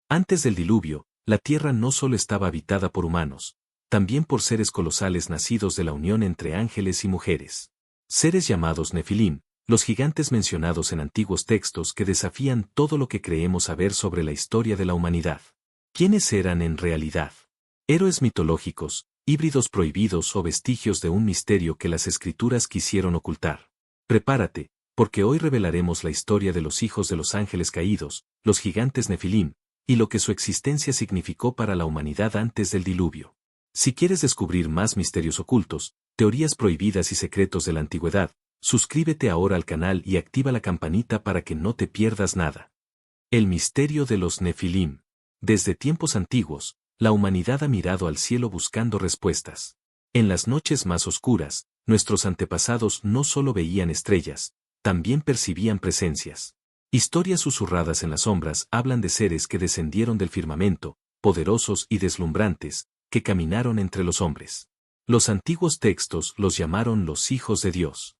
Antes del diluvio, la tierra no solo estaba habitada por humanos, también por seres colosales nacidos de la unión entre ángeles y mujeres. Seres llamados Nefilim, los gigantes mencionados en antiguos textos que desafían todo lo que creemos saber sobre la historia de la humanidad. ¿Quiénes eran en realidad? Héroes mitológicos, híbridos prohibidos o vestigios de un misterio que las escrituras quisieron ocultar. Prepárate, porque hoy revelaremos la historia de los hijos de los ángeles caídos, los gigantes Nefilim, y lo que su existencia significó para la humanidad antes del diluvio. Si quieres descubrir más misterios ocultos, teorías prohibidas y secretos de la antigüedad, suscríbete ahora al canal y activa la campanita para que no te pierdas nada. El misterio de los Nefilim. Desde tiempos antiguos, la humanidad ha mirado al cielo buscando respuestas. En las noches más oscuras, nuestros antepasados no solo veían estrellas, también percibían presencias. Historias susurradas en las sombras hablan de seres que descendieron del firmamento, poderosos y deslumbrantes, que caminaron entre los hombres. Los antiguos textos los llamaron los hijos de Dios.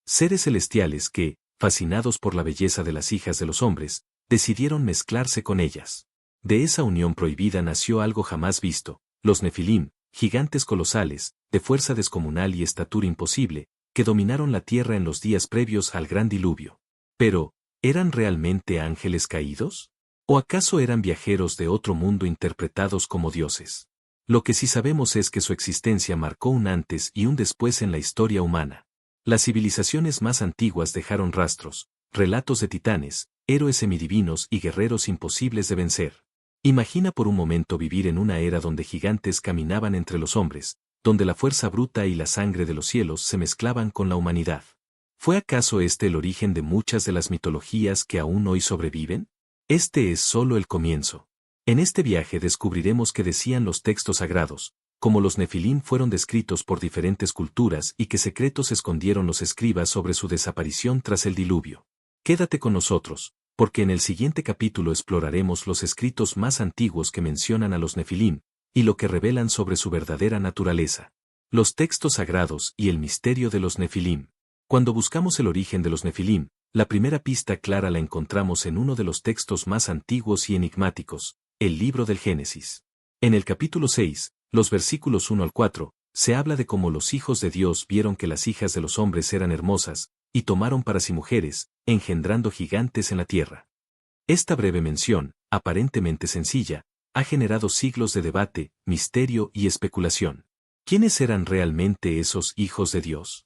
Seres celestiales que, fascinados por la belleza de las hijas de los hombres, decidieron mezclarse con ellas. De esa unión prohibida nació algo jamás visto, los Nefilim, gigantes colosales, de fuerza descomunal y estatura imposible, que dominaron la tierra en los días previos al gran diluvio. Pero, ¿eran realmente ángeles caídos? ¿O acaso eran viajeros de otro mundo interpretados como dioses? Lo que sí sabemos es que su existencia marcó un antes y un después en la historia humana. Las civilizaciones más antiguas dejaron rastros, relatos de titanes, héroes semidivinos y guerreros imposibles de vencer. Imagina por un momento vivir en una era donde gigantes caminaban entre los hombres, donde la fuerza bruta y la sangre de los cielos se mezclaban con la humanidad. ¿Fue acaso este el origen de muchas de las mitologías que aún hoy sobreviven? Este es solo el comienzo. En este viaje descubriremos qué decían los textos sagrados, cómo los Nefilim fueron descritos por diferentes culturas y qué secretos escondieron los escribas sobre su desaparición tras el diluvio. Quédate con nosotros, porque en el siguiente capítulo exploraremos los escritos más antiguos que mencionan a los Nefilim, y lo que revelan sobre su verdadera naturaleza. Los textos sagrados y el misterio de los Nefilim. Cuando buscamos el origen de los Nefilim, la primera pista clara la encontramos en uno de los textos más antiguos y enigmáticos, el libro del Génesis. En el capítulo 6, los versículos 1 al 4, se habla de cómo los hijos de Dios vieron que las hijas de los hombres eran hermosas, y tomaron para sí mujeres, engendrando gigantes en la tierra. Esta breve mención, aparentemente sencilla, ha generado siglos de debate, misterio y especulación. ¿Quiénes eran realmente esos hijos de Dios?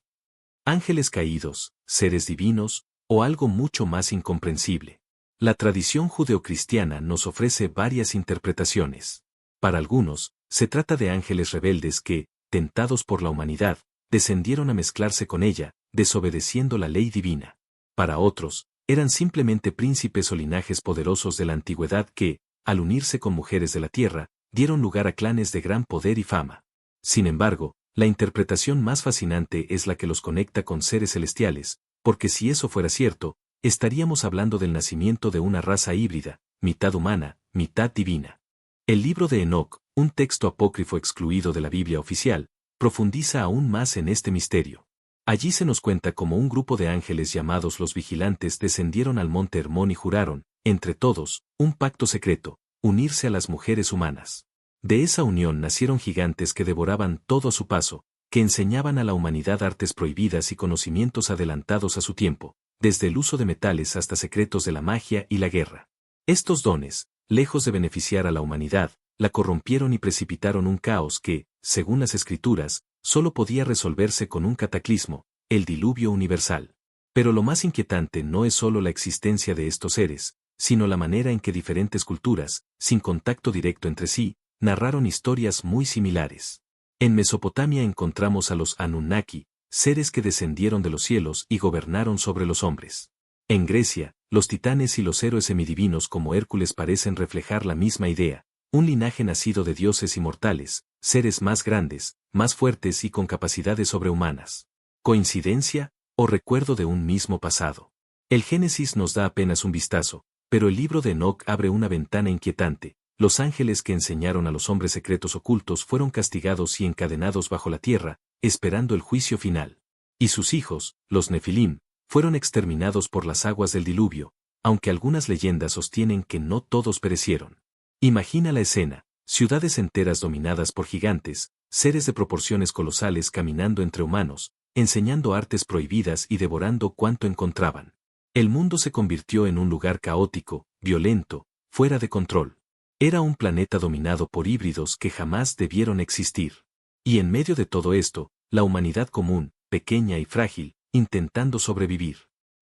¿Ángeles caídos, seres divinos, o algo mucho más incomprensible? La tradición judeocristiana nos ofrece varias interpretaciones. Para algunos, se trata de ángeles rebeldes que, tentados por la humanidad, descendieron a mezclarse con ella, desobedeciendo la ley divina. Para otros, eran simplemente príncipes o linajes poderosos de la antigüedad que, al unirse con mujeres de la tierra, dieron lugar a clanes de gran poder y fama. Sin embargo, la interpretación más fascinante es la que los conecta con seres celestiales, porque si eso fuera cierto, estaríamos hablando del nacimiento de una raza híbrida, mitad humana, mitad divina. El libro de Enoc, un texto apócrifo excluido de la Biblia oficial, profundiza aún más en este misterio. Allí se nos cuenta cómo un grupo de ángeles llamados los vigilantes descendieron al monte Hermón y juraron, entre todos, un pacto secreto, unirse a las mujeres humanas. De esa unión nacieron gigantes que devoraban todo a su paso, que enseñaban a la humanidad artes prohibidas y conocimientos adelantados a su tiempo, desde el uso de metales hasta secretos de la magia y la guerra. Estos dones, lejos de beneficiar a la humanidad, la corrompieron y precipitaron un caos que, según las escrituras, solo podía resolverse con un cataclismo, el diluvio universal. Pero lo más inquietante no es solo la existencia de estos seres, sino la manera en que diferentes culturas, sin contacto directo entre sí, narraron historias muy similares. En Mesopotamia encontramos a los Anunnaki, seres que descendieron de los cielos y gobernaron sobre los hombres. En Grecia, los titanes y los héroes semidivinos como Hércules parecen reflejar la misma idea, un linaje nacido de dioses inmortales, seres más grandes, más fuertes y con capacidades sobrehumanas. ¿Coincidencia o recuerdo de un mismo pasado? El Génesis nos da apenas un vistazo, pero el libro de Enoc abre una ventana inquietante. Los ángeles que enseñaron a los hombres secretos ocultos fueron castigados y encadenados bajo la tierra, esperando el juicio final. Y sus hijos, los Nefilim, fueron exterminados por las aguas del diluvio, aunque algunas leyendas sostienen que no todos perecieron. Imagina la escena, ciudades enteras dominadas por gigantes, seres de proporciones colosales caminando entre humanos, enseñando artes prohibidas y devorando cuanto encontraban. El mundo se convirtió en un lugar caótico, violento, fuera de control. Era un planeta dominado por híbridos que jamás debieron existir. Y en medio de todo esto, la humanidad común, pequeña y frágil, intentando sobrevivir.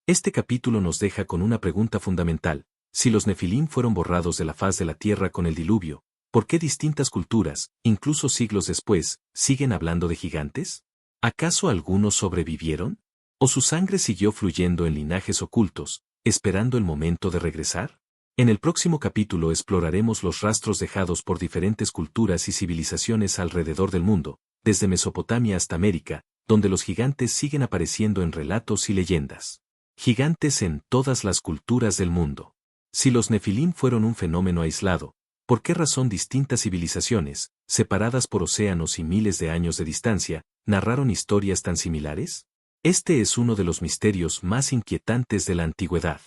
Este capítulo nos deja con una pregunta fundamental: si los Nefilim fueron borrados de la faz de la Tierra con el diluvio, ¿por qué distintas culturas, incluso siglos después, siguen hablando de gigantes? ¿Acaso algunos sobrevivieron? ¿O su sangre siguió fluyendo en linajes ocultos, esperando el momento de regresar? En el próximo capítulo exploraremos los rastros dejados por diferentes culturas y civilizaciones alrededor del mundo, desde Mesopotamia hasta América, donde los gigantes siguen apareciendo en relatos y leyendas. Gigantes en todas las culturas del mundo. Si los Nefilim fueron un fenómeno aislado, ¿por qué razón distintas civilizaciones, separadas por océanos y miles de años de distancia, narraron historias tan similares? Este es uno de los misterios más inquietantes de la antigüedad.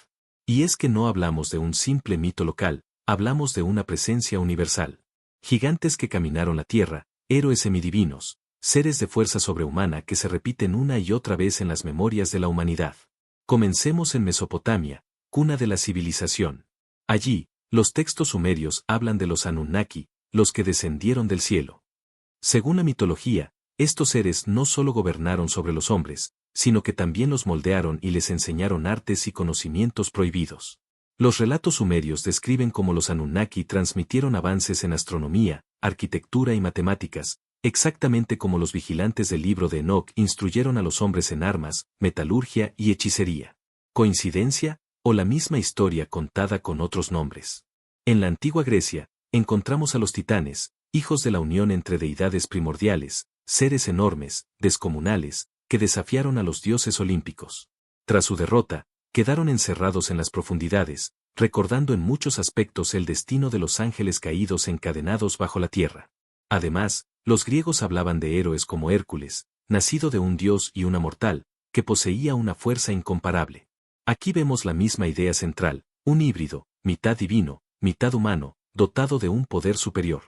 Y es que no hablamos de un simple mito local, hablamos de una presencia universal. Gigantes que caminaron la tierra, héroes semidivinos, seres de fuerza sobrehumana que se repiten una y otra vez en las memorias de la humanidad. Comencemos en Mesopotamia, cuna de la civilización. Allí, los textos sumerios hablan de los Anunnaki, los que descendieron del cielo. Según la mitología, estos seres no solo gobernaron sobre los hombres, sino que también los moldearon y les enseñaron artes y conocimientos prohibidos. Los relatos sumerios describen cómo los Anunnaki transmitieron avances en astronomía, arquitectura y matemáticas, exactamente como los vigilantes del libro de Enoc instruyeron a los hombres en armas, metalurgia y hechicería. ¿Coincidencia, o la misma historia contada con otros nombres? En la antigua Grecia, encontramos a los titanes, hijos de la unión entre deidades primordiales, seres enormes, descomunales, que desafiaron a los dioses olímpicos. Tras su derrota, quedaron encerrados en las profundidades, recordando en muchos aspectos el destino de los ángeles caídos encadenados bajo la tierra. Además, los griegos hablaban de héroes como Hércules, nacido de un dios y una mortal, que poseía una fuerza incomparable. Aquí vemos la misma idea central, un híbrido, mitad divino, mitad humano, dotado de un poder superior.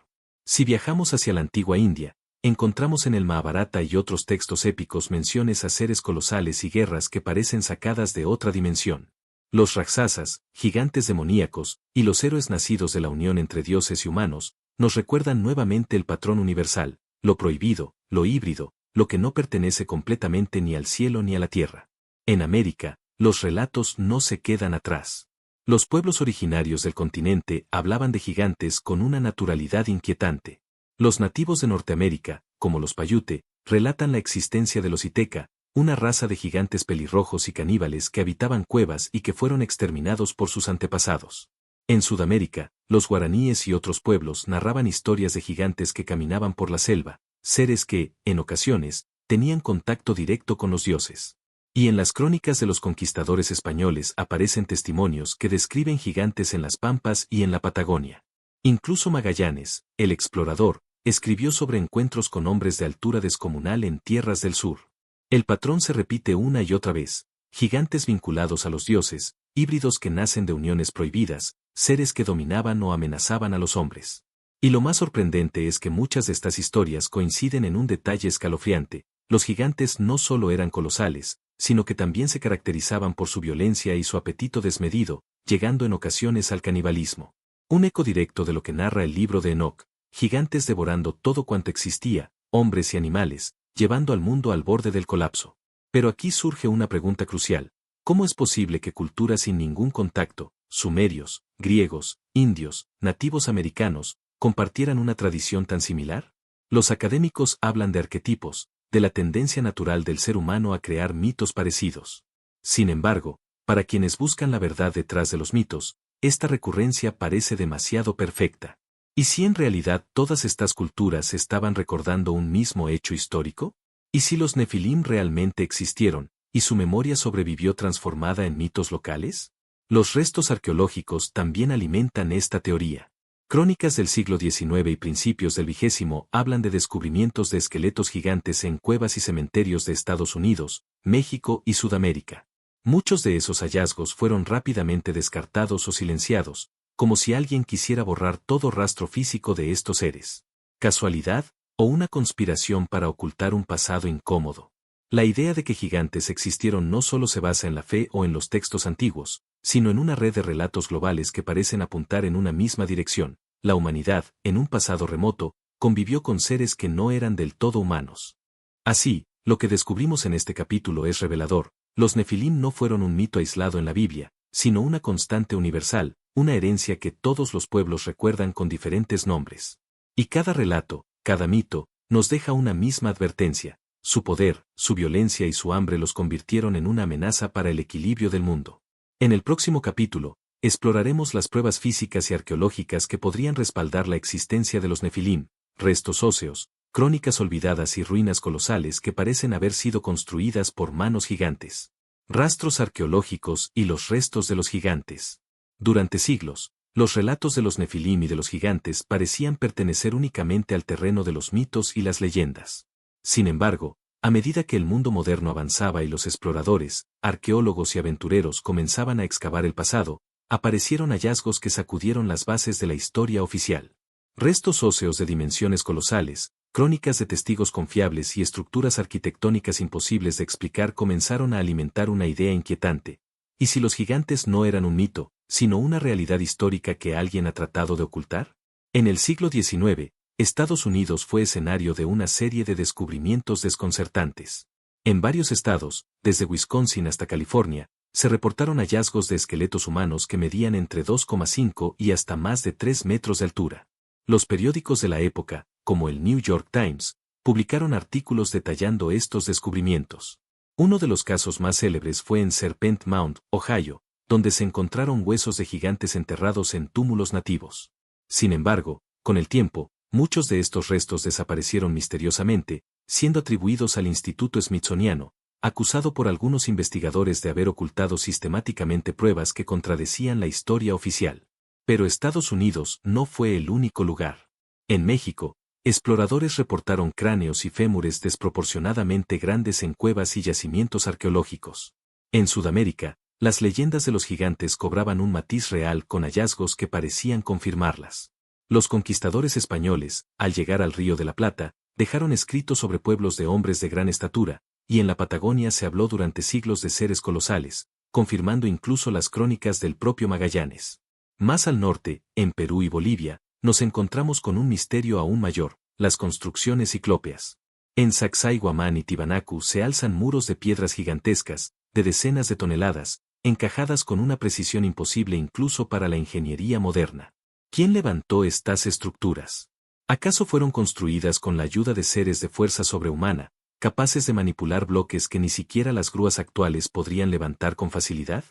Si viajamos hacia la antigua India, encontramos en el Mahabharata y otros textos épicos menciones a seres colosales y guerras que parecen sacadas de otra dimensión. Los Raksasas, gigantes demoníacos, y los héroes nacidos de la unión entre dioses y humanos, nos recuerdan nuevamente el patrón universal, lo prohibido, lo híbrido, lo que no pertenece completamente ni al cielo ni a la tierra. En América, los relatos no se quedan atrás. Los pueblos originarios del continente hablaban de gigantes con una naturalidad inquietante. Los nativos de Norteamérica, como los Paiute, relatan la existencia de los Iteca, una raza de gigantes pelirrojos y caníbales que habitaban cuevas y que fueron exterminados por sus antepasados. En Sudamérica, los guaraníes y otros pueblos narraban historias de gigantes que caminaban por la selva, seres que, en ocasiones, tenían contacto directo con los dioses. Y en las crónicas de los conquistadores españoles aparecen testimonios que describen gigantes en las Pampas y en la Patagonia. Incluso Magallanes, el explorador, escribió sobre encuentros con hombres de altura descomunal en tierras del sur. El patrón se repite una y otra vez: gigantes vinculados a los dioses, híbridos que nacen de uniones prohibidas, seres que dominaban o amenazaban a los hombres. Y lo más sorprendente es que muchas de estas historias coinciden en un detalle escalofriante: los gigantes no solo eran colosales, sino que también se caracterizaban por su violencia y su apetito desmedido, llegando en ocasiones al canibalismo. Un eco directo de lo que narra el libro de Enoc: gigantes devorando todo cuanto existía, hombres y animales, llevando al mundo al borde del colapso. Pero aquí surge una pregunta crucial: ¿cómo es posible que culturas sin ningún contacto, sumerios, griegos, indios, nativos americanos, compartieran una tradición tan similar? Los académicos hablan de arquetipos, de la tendencia natural del ser humano a crear mitos parecidos. Sin embargo, para quienes buscan la verdad detrás de los mitos, esta recurrencia parece demasiado perfecta. ¿Y si en realidad todas estas culturas estaban recordando un mismo hecho histórico? ¿Y si los Nefilim realmente existieron, y su memoria sobrevivió transformada en mitos locales? Los restos arqueológicos también alimentan esta teoría. Crónicas del siglo XIX y principios del XX hablan de descubrimientos de esqueletos gigantes en cuevas y cementerios de Estados Unidos, México y Sudamérica. Muchos de esos hallazgos fueron rápidamente descartados o silenciados, como si alguien quisiera borrar todo rastro físico de estos seres. ¿Casualidad o una conspiración para ocultar un pasado incómodo? La idea de que gigantes existieron no solo se basa en la fe o en los textos antiguos, sino en una red de relatos globales que parecen apuntar en una misma dirección. La humanidad, en un pasado remoto, convivió con seres que no eran del todo humanos. Así, lo que descubrimos en este capítulo es revelador. Los Nefilim no fueron un mito aislado en la Biblia, sino una constante universal, una herencia que todos los pueblos recuerdan con diferentes nombres. Y cada relato, cada mito, nos deja una misma advertencia: su poder, su violencia y su hambre los convirtieron en una amenaza para el equilibrio del mundo. En el próximo capítulo, exploraremos las pruebas físicas y arqueológicas que podrían respaldar la existencia de los Nefilim, restos óseos, crónicas olvidadas y ruinas colosales que parecen haber sido construidas por manos gigantes. Rastros arqueológicos y los restos de los gigantes. Durante siglos, los relatos de los Nefilim y de los gigantes parecían pertenecer únicamente al terreno de los mitos y las leyendas. Sin embargo, a medida que el mundo moderno avanzaba y los exploradores, arqueólogos y aventureros comenzaban a excavar el pasado, aparecieron hallazgos que sacudieron las bases de la historia oficial. Restos óseos de dimensiones colosales, crónicas de testigos confiables y estructuras arquitectónicas imposibles de explicar comenzaron a alimentar una idea inquietante. ¿Y si los gigantes no eran un mito, sino una realidad histórica que alguien ha tratado de ocultar? En el siglo XIX, Estados Unidos fue escenario de una serie de descubrimientos desconcertantes. En varios estados, desde Wisconsin hasta California, se reportaron hallazgos de esqueletos humanos que medían entre 2,5 y hasta más de 3 metros de altura. Los periódicos de la época, como el New York Times, publicaron artículos detallando estos descubrimientos. Uno de los casos más célebres fue en Serpent Mound, Ohio, donde se encontraron huesos de gigantes enterrados en túmulos nativos. Sin embargo, con el tiempo, muchos de estos restos desaparecieron misteriosamente, siendo atribuidos al Instituto Smithsoniano, acusado por algunos investigadores de haber ocultado sistemáticamente pruebas que contradecían la historia oficial. Pero Estados Unidos no fue el único lugar. En México, exploradores reportaron cráneos y fémures desproporcionadamente grandes en cuevas y yacimientos arqueológicos. En Sudamérica, las leyendas de los gigantes cobraban un matiz real con hallazgos que parecían confirmarlas. Los conquistadores españoles, al llegar al Río de la Plata, dejaron escritos sobre pueblos de hombres de gran estatura, y en la Patagonia se habló durante siglos de seres colosales, confirmando incluso las crónicas del propio Magallanes. Más al norte, en Perú y Bolivia, nos encontramos con un misterio aún mayor: las construcciones ciclópeas. En Sacsayhuamán y Tiwanaku se alzan muros de piedras gigantescas, de decenas de toneladas, encajadas con una precisión imposible incluso para la ingeniería moderna. ¿Quién levantó estas estructuras? ¿Acaso fueron construidas con la ayuda de seres de fuerza sobrehumana, capaces de manipular bloques que ni siquiera las grúas actuales podrían levantar con facilidad?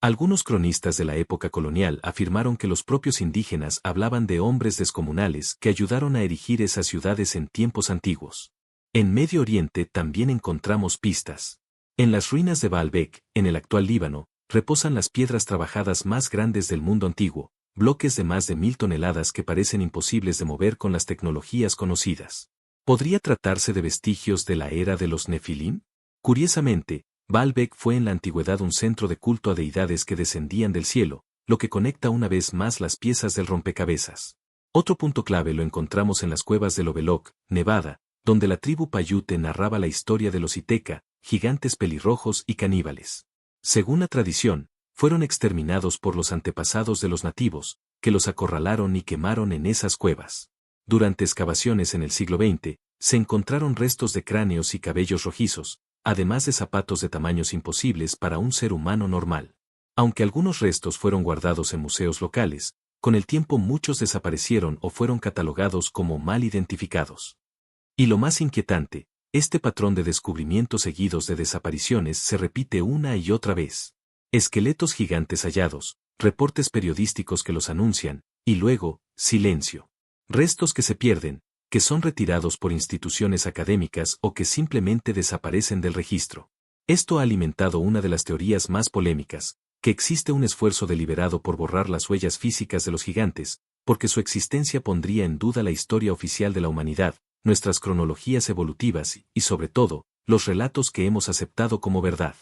Algunos cronistas de la época colonial afirmaron que los propios indígenas hablaban de hombres descomunales que ayudaron a erigir esas ciudades en tiempos antiguos. En Medio Oriente también encontramos pistas. En las ruinas de Baalbek, en el actual Líbano, reposan las piedras trabajadas más grandes del mundo antiguo, bloques de más de 1000 toneladas que parecen imposibles de mover con las tecnologías conocidas. ¿Podría tratarse de vestigios de la era de los Nefilim? Curiosamente, Baalbek fue en la antigüedad un centro de culto a deidades que descendían del cielo, lo que conecta una vez más las piezas del rompecabezas. Otro punto clave lo encontramos en las cuevas de Lovelock, Nevada, donde la tribu Paiute narraba la historia de los Iteca, gigantes pelirrojos y caníbales. Según la tradición, fueron exterminados por los antepasados de los nativos, que los acorralaron y quemaron en esas cuevas. Durante excavaciones en el siglo XX, se encontraron restos de cráneos y cabellos rojizos, además de zapatos de tamaños imposibles para un ser humano normal. Aunque algunos restos fueron guardados en museos locales, con el tiempo muchos desaparecieron o fueron catalogados como mal identificados. Y lo más inquietante, este patrón de descubrimientos seguidos de desapariciones se repite una y otra vez. Esqueletos gigantes hallados, reportes periodísticos que los anuncian, y luego, silencio. Restos que se pierden, que son retirados por instituciones académicas o que simplemente desaparecen del registro. Esto ha alimentado una de las teorías más polémicas, que existe un esfuerzo deliberado por borrar las huellas físicas de los gigantes, porque su existencia pondría en duda la historia oficial de la humanidad, nuestras cronologías evolutivas y, sobre todo, los relatos que hemos aceptado como verdad.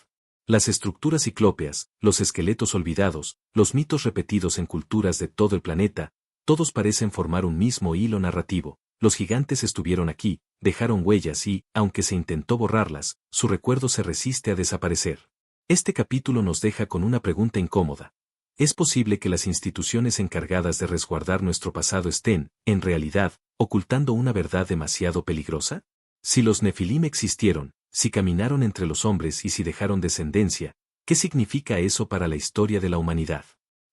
Las estructuras ciclópeas, los esqueletos olvidados, los mitos repetidos en culturas de todo el planeta, todos parecen formar un mismo hilo narrativo. Los gigantes estuvieron aquí, dejaron huellas y, aunque se intentó borrarlas, su recuerdo se resiste a desaparecer. Este capítulo nos deja con una pregunta incómoda. ¿Es posible que las instituciones encargadas de resguardar nuestro pasado estén, en realidad, ocultando una verdad demasiado peligrosa? Si los Nefilim existieron, si caminaron entre los hombres y si dejaron descendencia, ¿qué significa eso para la historia de la humanidad?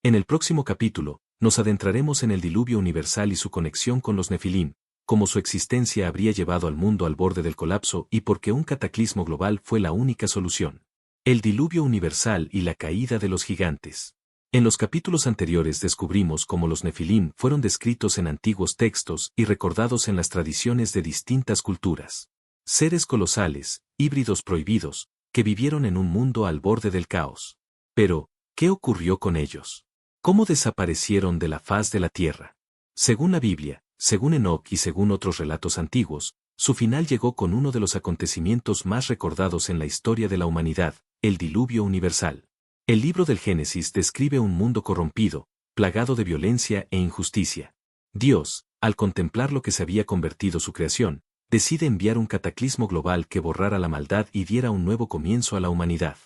En el próximo capítulo, nos adentraremos en el diluvio universal y su conexión con los Nefilim, cómo su existencia habría llevado al mundo al borde del colapso y por qué un cataclismo global fue la única solución. El diluvio universal y la caída de los gigantes. En los capítulos anteriores descubrimos cómo los Nefilim fueron descritos en antiguos textos y recordados en las tradiciones de distintas culturas. Seres colosales, híbridos prohibidos, que vivieron en un mundo al borde del caos. Pero, ¿qué ocurrió con ellos? ¿Cómo desaparecieron de la faz de la tierra? Según la Biblia, según Enoc y según otros relatos antiguos, su final llegó con uno de los acontecimientos más recordados en la historia de la humanidad, el diluvio universal. El libro del Génesis describe un mundo corrompido, plagado de violencia e injusticia. Dios, al contemplar lo que se había convertido su creación, decide enviar un cataclismo global que borrara la maldad y diera un nuevo comienzo a la humanidad.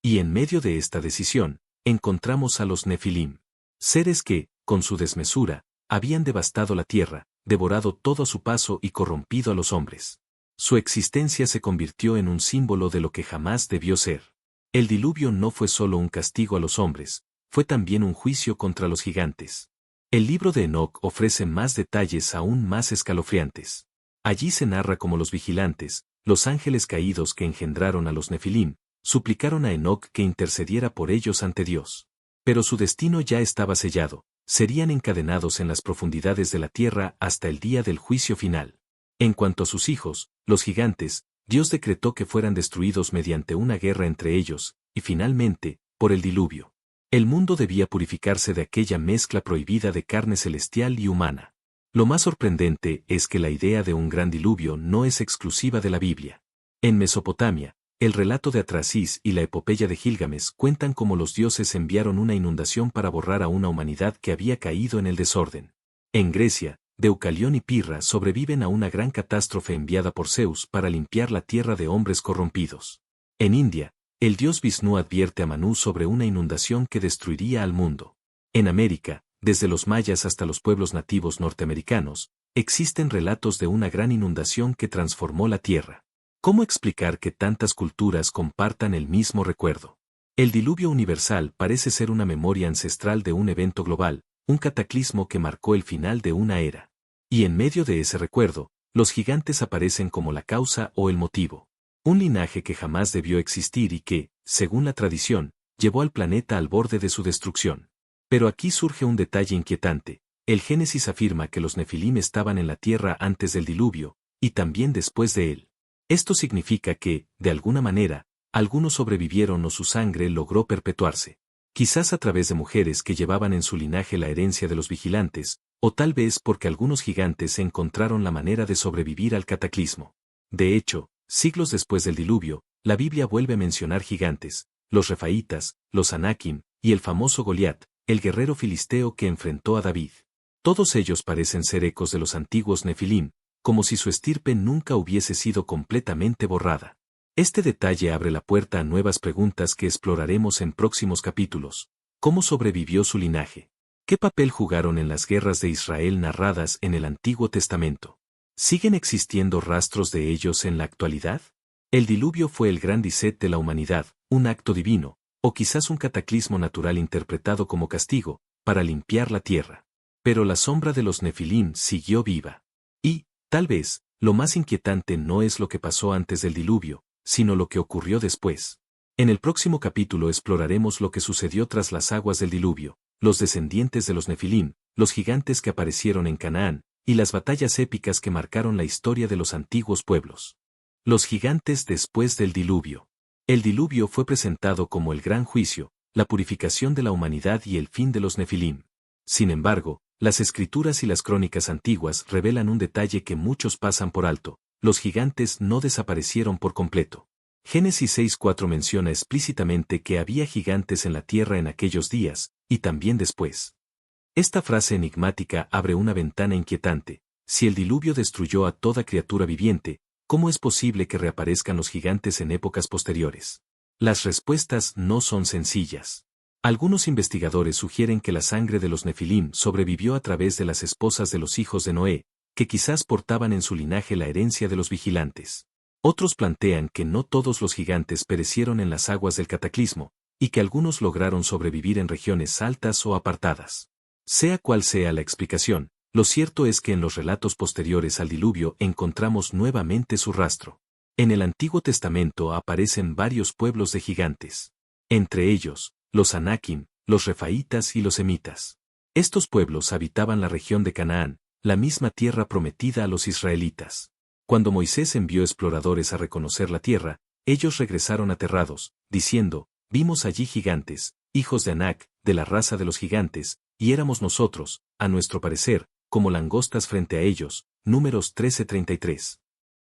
Y en medio de esta decisión, encontramos a los Nefilim. Seres que, con su desmesura, habían devastado la tierra, devorado todo a su paso y corrompido a los hombres. Su existencia se convirtió en un símbolo de lo que jamás debió ser. El diluvio no fue solo un castigo a los hombres, fue también un juicio contra los gigantes. El libro de Enoc ofrece más detalles aún más escalofriantes. Allí se narra cómo los vigilantes, los ángeles caídos que engendraron a los Nefilim, suplicaron a Enoc que intercediera por ellos ante Dios. Pero su destino ya estaba sellado, serían encadenados en las profundidades de la tierra hasta el día del juicio final. En cuanto a sus hijos, los gigantes, Dios decretó que fueran destruidos mediante una guerra entre ellos, y finalmente, por el diluvio. El mundo debía purificarse de aquella mezcla prohibida de carne celestial y humana. Lo más sorprendente es que la idea de un gran diluvio no es exclusiva de la Biblia. En Mesopotamia, el relato de Atrasis y la epopeya de Gilgamesh cuentan cómo los dioses enviaron una inundación para borrar a una humanidad que había caído en el desorden. En Grecia, Deucalión y Pirra sobreviven a una gran catástrofe enviada por Zeus para limpiar la tierra de hombres corrompidos. En India, el dios Vishnu advierte a Manú sobre una inundación que destruiría al mundo. En América, desde los mayas hasta los pueblos nativos norteamericanos, existen relatos de una gran inundación que transformó la tierra. ¿Cómo explicar que tantas culturas compartan el mismo recuerdo? El diluvio universal parece ser una memoria ancestral de un evento global, un cataclismo que marcó el final de una era. Y en medio de ese recuerdo, los gigantes aparecen como la causa o el motivo. Un linaje que jamás debió existir y que, según la tradición, llevó al planeta al borde de su destrucción. Pero aquí surge un detalle inquietante. El Génesis afirma que los Nefilim estaban en la tierra antes del diluvio, y también después de él. Esto significa que, de alguna manera, algunos sobrevivieron o su sangre logró perpetuarse. Quizás a través de mujeres que llevaban en su linaje la herencia de los vigilantes, o tal vez porque algunos gigantes encontraron la manera de sobrevivir al cataclismo. De hecho, siglos después del diluvio, la Biblia vuelve a mencionar gigantes, los Refaitas, los Anakim, y el famoso Goliat, el guerrero filisteo que enfrentó a David. Todos ellos parecen ser ecos de los antiguos Nefilim, como si su estirpe nunca hubiese sido completamente borrada. Este detalle abre la puerta a nuevas preguntas que exploraremos en próximos capítulos. ¿Cómo sobrevivió su linaje? ¿Qué papel jugaron en las guerras de Israel narradas en el Antiguo Testamento? ¿Siguen existiendo rastros de ellos en la actualidad? El diluvio fue el gran reset de la humanidad, un acto divino, o quizás un cataclismo natural interpretado como castigo, para limpiar la tierra. Pero la sombra de los Nefilim siguió viva. Y, tal vez, lo más inquietante no es lo que pasó antes del diluvio, sino lo que ocurrió después. En el próximo capítulo exploraremos lo que sucedió tras las aguas del diluvio, los descendientes de los Nefilim, los gigantes que aparecieron en Canaán, y las batallas épicas que marcaron la historia de los antiguos pueblos. Los gigantes después del diluvio. El diluvio fue presentado como el gran juicio, la purificación de la humanidad y el fin de los Nefilim. Sin embargo, las escrituras y las crónicas antiguas revelan un detalle que muchos pasan por alto: los gigantes no desaparecieron por completo. Génesis 6:4 menciona explícitamente que había gigantes en la tierra en aquellos días, y también después. Esta frase enigmática abre una ventana inquietante. Si el diluvio destruyó a toda criatura viviente, ¿cómo es posible que reaparezcan los gigantes en épocas posteriores? Las respuestas no son sencillas. Algunos investigadores sugieren que la sangre de los Nefilim sobrevivió a través de las esposas de los hijos de Noé, que quizás portaban en su linaje la herencia de los vigilantes. Otros plantean que no todos los gigantes perecieron en las aguas del cataclismo, y que algunos lograron sobrevivir en regiones altas o apartadas. Sea cual sea la explicación, lo cierto es que en los relatos posteriores al diluvio encontramos nuevamente su rastro. En el Antiguo Testamento aparecen varios pueblos de gigantes. Entre ellos, los Anakim, los Refaítas y los Semitas. Estos pueblos habitaban la región de Canaán, la misma tierra prometida a los israelitas. Cuando Moisés envió exploradores a reconocer la tierra, ellos regresaron aterrados, diciendo, vimos allí gigantes, hijos de Anac, de la raza de los gigantes, y éramos nosotros, a nuestro parecer, como langostas frente a ellos. Números 13:33.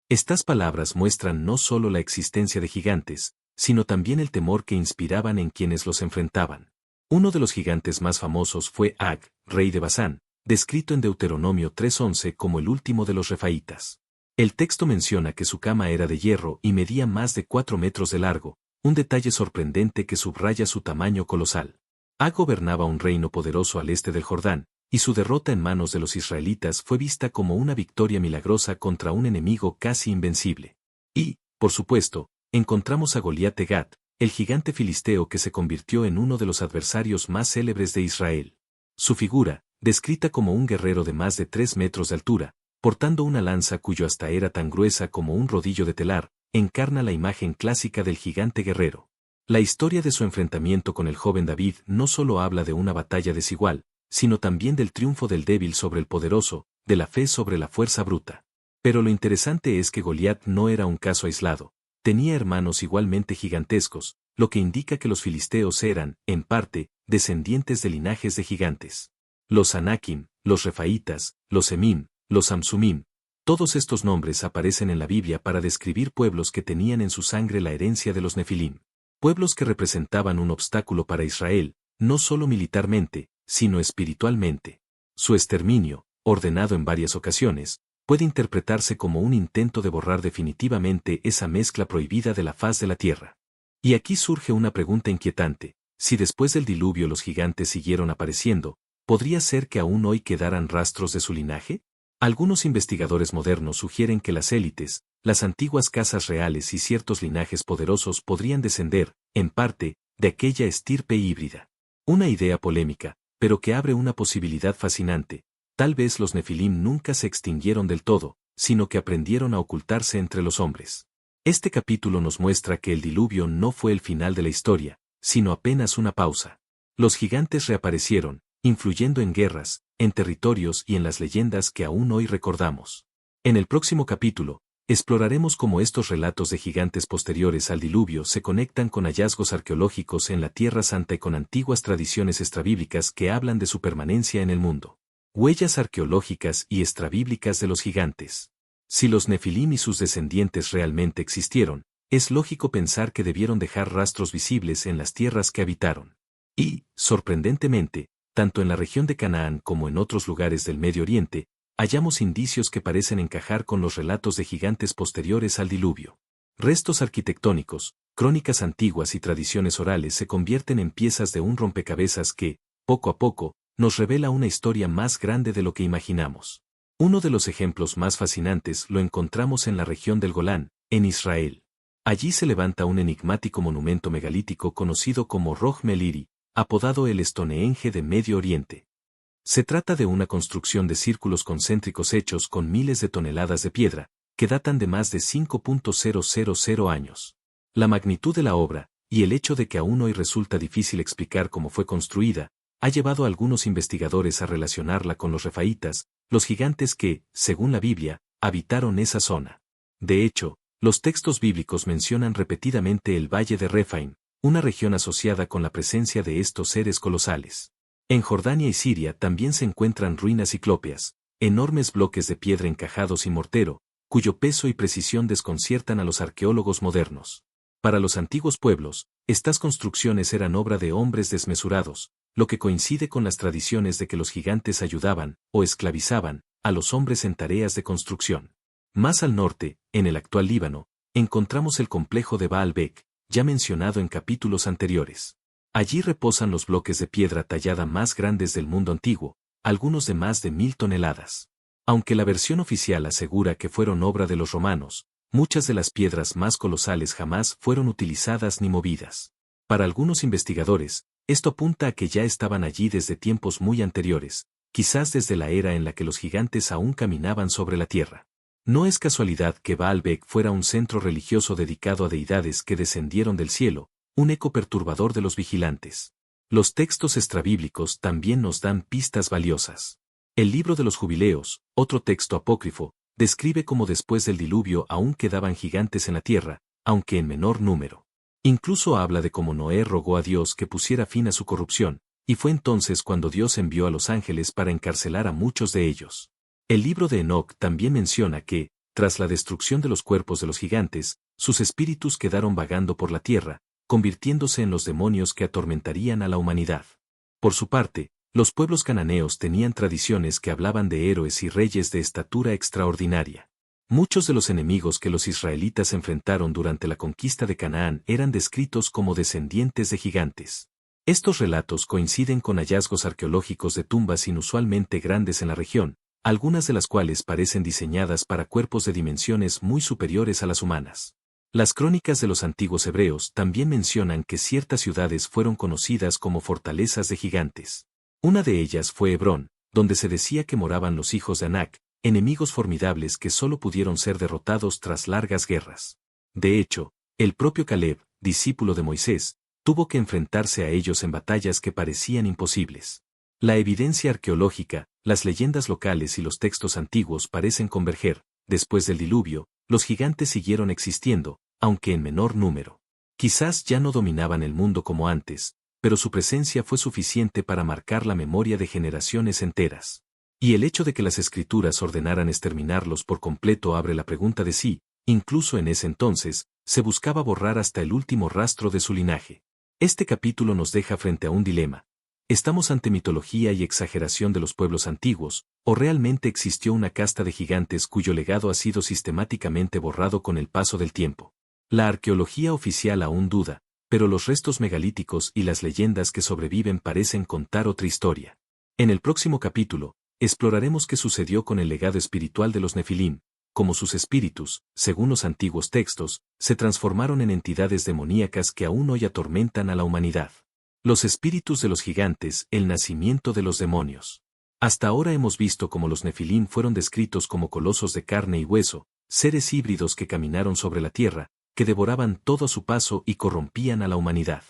Estas palabras muestran no solo la existencia de gigantes, sino también el temor que inspiraban en quienes los enfrentaban. Uno de los gigantes más famosos fue Ag, rey de Basán, descrito en Deuteronomio 3:11 como el último de los refaítas. El texto menciona que su cama era de hierro y medía más de 4 metros de largo, un detalle sorprendente que subraya su tamaño colosal. Ag gobernaba un reino poderoso al este del Jordán, y su derrota en manos de los israelitas fue vista como una victoria milagrosa contra un enemigo casi invencible. Y, por supuesto, encontramos a Goliat de Gat, el gigante filisteo que se convirtió en uno de los adversarios más célebres de Israel. Su figura, descrita como un guerrero de más de 3 metros de altura, portando una lanza cuyo asta era tan gruesa como un rodillo de telar, encarna la imagen clásica del gigante guerrero. La historia de su enfrentamiento con el joven David no solo habla de una batalla desigual, sino también del triunfo del débil sobre el poderoso, de la fe sobre la fuerza bruta. Pero lo interesante es que Goliat no era un caso aislado, tenía hermanos igualmente gigantescos, lo que indica que los filisteos eran, en parte, descendientes de linajes de gigantes. Los Anakim, los Refaítas, los Emim, los Amsumim, todos estos nombres aparecen en la Biblia para describir pueblos que tenían en su sangre la herencia de los Nefilim. Pueblos que representaban un obstáculo para Israel, no solo militarmente, sino espiritualmente. Su exterminio, ordenado en varias ocasiones, puede interpretarse como un intento de borrar definitivamente esa mezcla prohibida de la faz de la tierra. Y aquí surge una pregunta inquietante: si después del diluvio los gigantes siguieron apareciendo, ¿podría ser que aún hoy quedaran rastros de su linaje? Algunos investigadores modernos sugieren que las élites, las antiguas casas reales y ciertos linajes poderosos podrían descender, en parte, de aquella estirpe híbrida. Una idea polémica, pero que abre una posibilidad fascinante. Tal vez los Nefilim nunca se extinguieron del todo, sino que aprendieron a ocultarse entre los hombres. Este capítulo nos muestra que el diluvio no fue el final de la historia, sino apenas una pausa. Los gigantes reaparecieron, influyendo en guerras, en territorios y en las leyendas que aún hoy recordamos. En el próximo capítulo, exploraremos cómo estos relatos de gigantes posteriores al diluvio se conectan con hallazgos arqueológicos en la Tierra Santa y con antiguas tradiciones extrabíblicas que hablan de su permanencia en el mundo. Huellas arqueológicas y extrabíblicas de los gigantes. Si los Nefilim y sus descendientes realmente existieron, es lógico pensar que debieron dejar rastros visibles en las tierras que habitaron. Y, sorprendentemente, tanto en la región de Canaán como en otros lugares del Medio Oriente, hallamos indicios que parecen encajar con los relatos de gigantes posteriores al diluvio. Restos arquitectónicos, crónicas antiguas y tradiciones orales se convierten en piezas de un rompecabezas que, poco a poco, nos revela una historia más grande de lo que imaginamos. Uno de los ejemplos más fascinantes lo encontramos en la región del Golán, en Israel. Allí se levanta un enigmático monumento megalítico conocido como Roj Meliri, apodado el Stonehenge de Medio Oriente. Se trata de una construcción de círculos concéntricos hechos con miles de toneladas de piedra, que datan de más de 5.000 años. La magnitud de la obra, y el hecho de que aún hoy resulta difícil explicar cómo fue construida, ha llevado a algunos investigadores a relacionarla con los refaítas, los gigantes que, según la Biblia, habitaron esa zona. De hecho, los textos bíblicos mencionan repetidamente el Valle de Refaim, una región asociada con la presencia de estos seres colosales. En Jordania y Siria también se encuentran ruinas ciclópeas, enormes bloques de piedra encajados y mortero, cuyo peso y precisión desconciertan a los arqueólogos modernos. Para los antiguos pueblos, estas construcciones eran obra de hombres desmesurados, lo que coincide con las tradiciones de que los gigantes ayudaban, o esclavizaban, a los hombres en tareas de construcción. Más al norte, en el actual Líbano, encontramos el complejo de Baalbek, ya mencionado en capítulos anteriores. Allí reposan los bloques de piedra tallada más grandes del mundo antiguo, algunos de más de 1000 toneladas. Aunque la versión oficial asegura que fueron obra de los romanos, muchas de las piedras más colosales jamás fueron utilizadas ni movidas. Para algunos investigadores, esto apunta a que ya estaban allí desde tiempos muy anteriores, quizás desde la era en la que los gigantes aún caminaban sobre la tierra. No es casualidad que Baalbek fuera un centro religioso dedicado a deidades que descendieron del cielo, un eco perturbador de los vigilantes. Los textos extrabíblicos también nos dan pistas valiosas. El libro de los Jubileos, otro texto apócrifo, describe cómo después del diluvio aún quedaban gigantes en la tierra, aunque en menor número. Incluso habla de cómo Noé rogó a Dios que pusiera fin a su corrupción, y fue entonces cuando Dios envió a los ángeles para encarcelar a muchos de ellos. El libro de Enoc también menciona que, tras la destrucción de los cuerpos de los gigantes, sus espíritus quedaron vagando por la tierra, convirtiéndose en los demonios que atormentarían a la humanidad. Por su parte, los pueblos cananeos tenían tradiciones que hablaban de héroes y reyes de estatura extraordinaria. Muchos de los enemigos que los israelitas enfrentaron durante la conquista de Canaán eran descritos como descendientes de gigantes. Estos relatos coinciden con hallazgos arqueológicos de tumbas inusualmente grandes en la región, algunas de las cuales parecen diseñadas para cuerpos de dimensiones muy superiores a las humanas. Las crónicas de los antiguos hebreos también mencionan que ciertas ciudades fueron conocidas como fortalezas de gigantes. Una de ellas fue Hebrón, donde se decía que moraban los hijos de Anac, enemigos formidables que solo pudieron ser derrotados tras largas guerras. De hecho, el propio Caleb, discípulo de Moisés, tuvo que enfrentarse a ellos en batallas que parecían imposibles. La evidencia arqueológica, las leyendas locales y los textos antiguos parecen converger. Después del diluvio, los gigantes siguieron existiendo, aunque en menor número. Quizás ya no dominaban el mundo como antes, pero su presencia fue suficiente para marcar la memoria de generaciones enteras. Y el hecho de que las escrituras ordenaran exterminarlos por completo abre la pregunta de si, incluso en ese entonces, se buscaba borrar hasta el último rastro de su linaje. Este capítulo nos deja frente a un dilema. ¿Estamos ante mitología y exageración de los pueblos antiguos, o realmente existió una casta de gigantes cuyo legado ha sido sistemáticamente borrado con el paso del tiempo? La arqueología oficial aún duda, pero los restos megalíticos y las leyendas que sobreviven parecen contar otra historia. En el próximo capítulo, exploraremos qué sucedió con el legado espiritual de los Nefilim, cómo sus espíritus, según los antiguos textos, se transformaron en entidades demoníacas que aún hoy atormentan a la humanidad. Los espíritus de los gigantes, el nacimiento de los demonios. Hasta ahora hemos visto cómo los Nefilim fueron descritos como colosos de carne y hueso, seres híbridos que caminaron sobre la tierra, que devoraban todo a su paso y corrompían a la humanidad.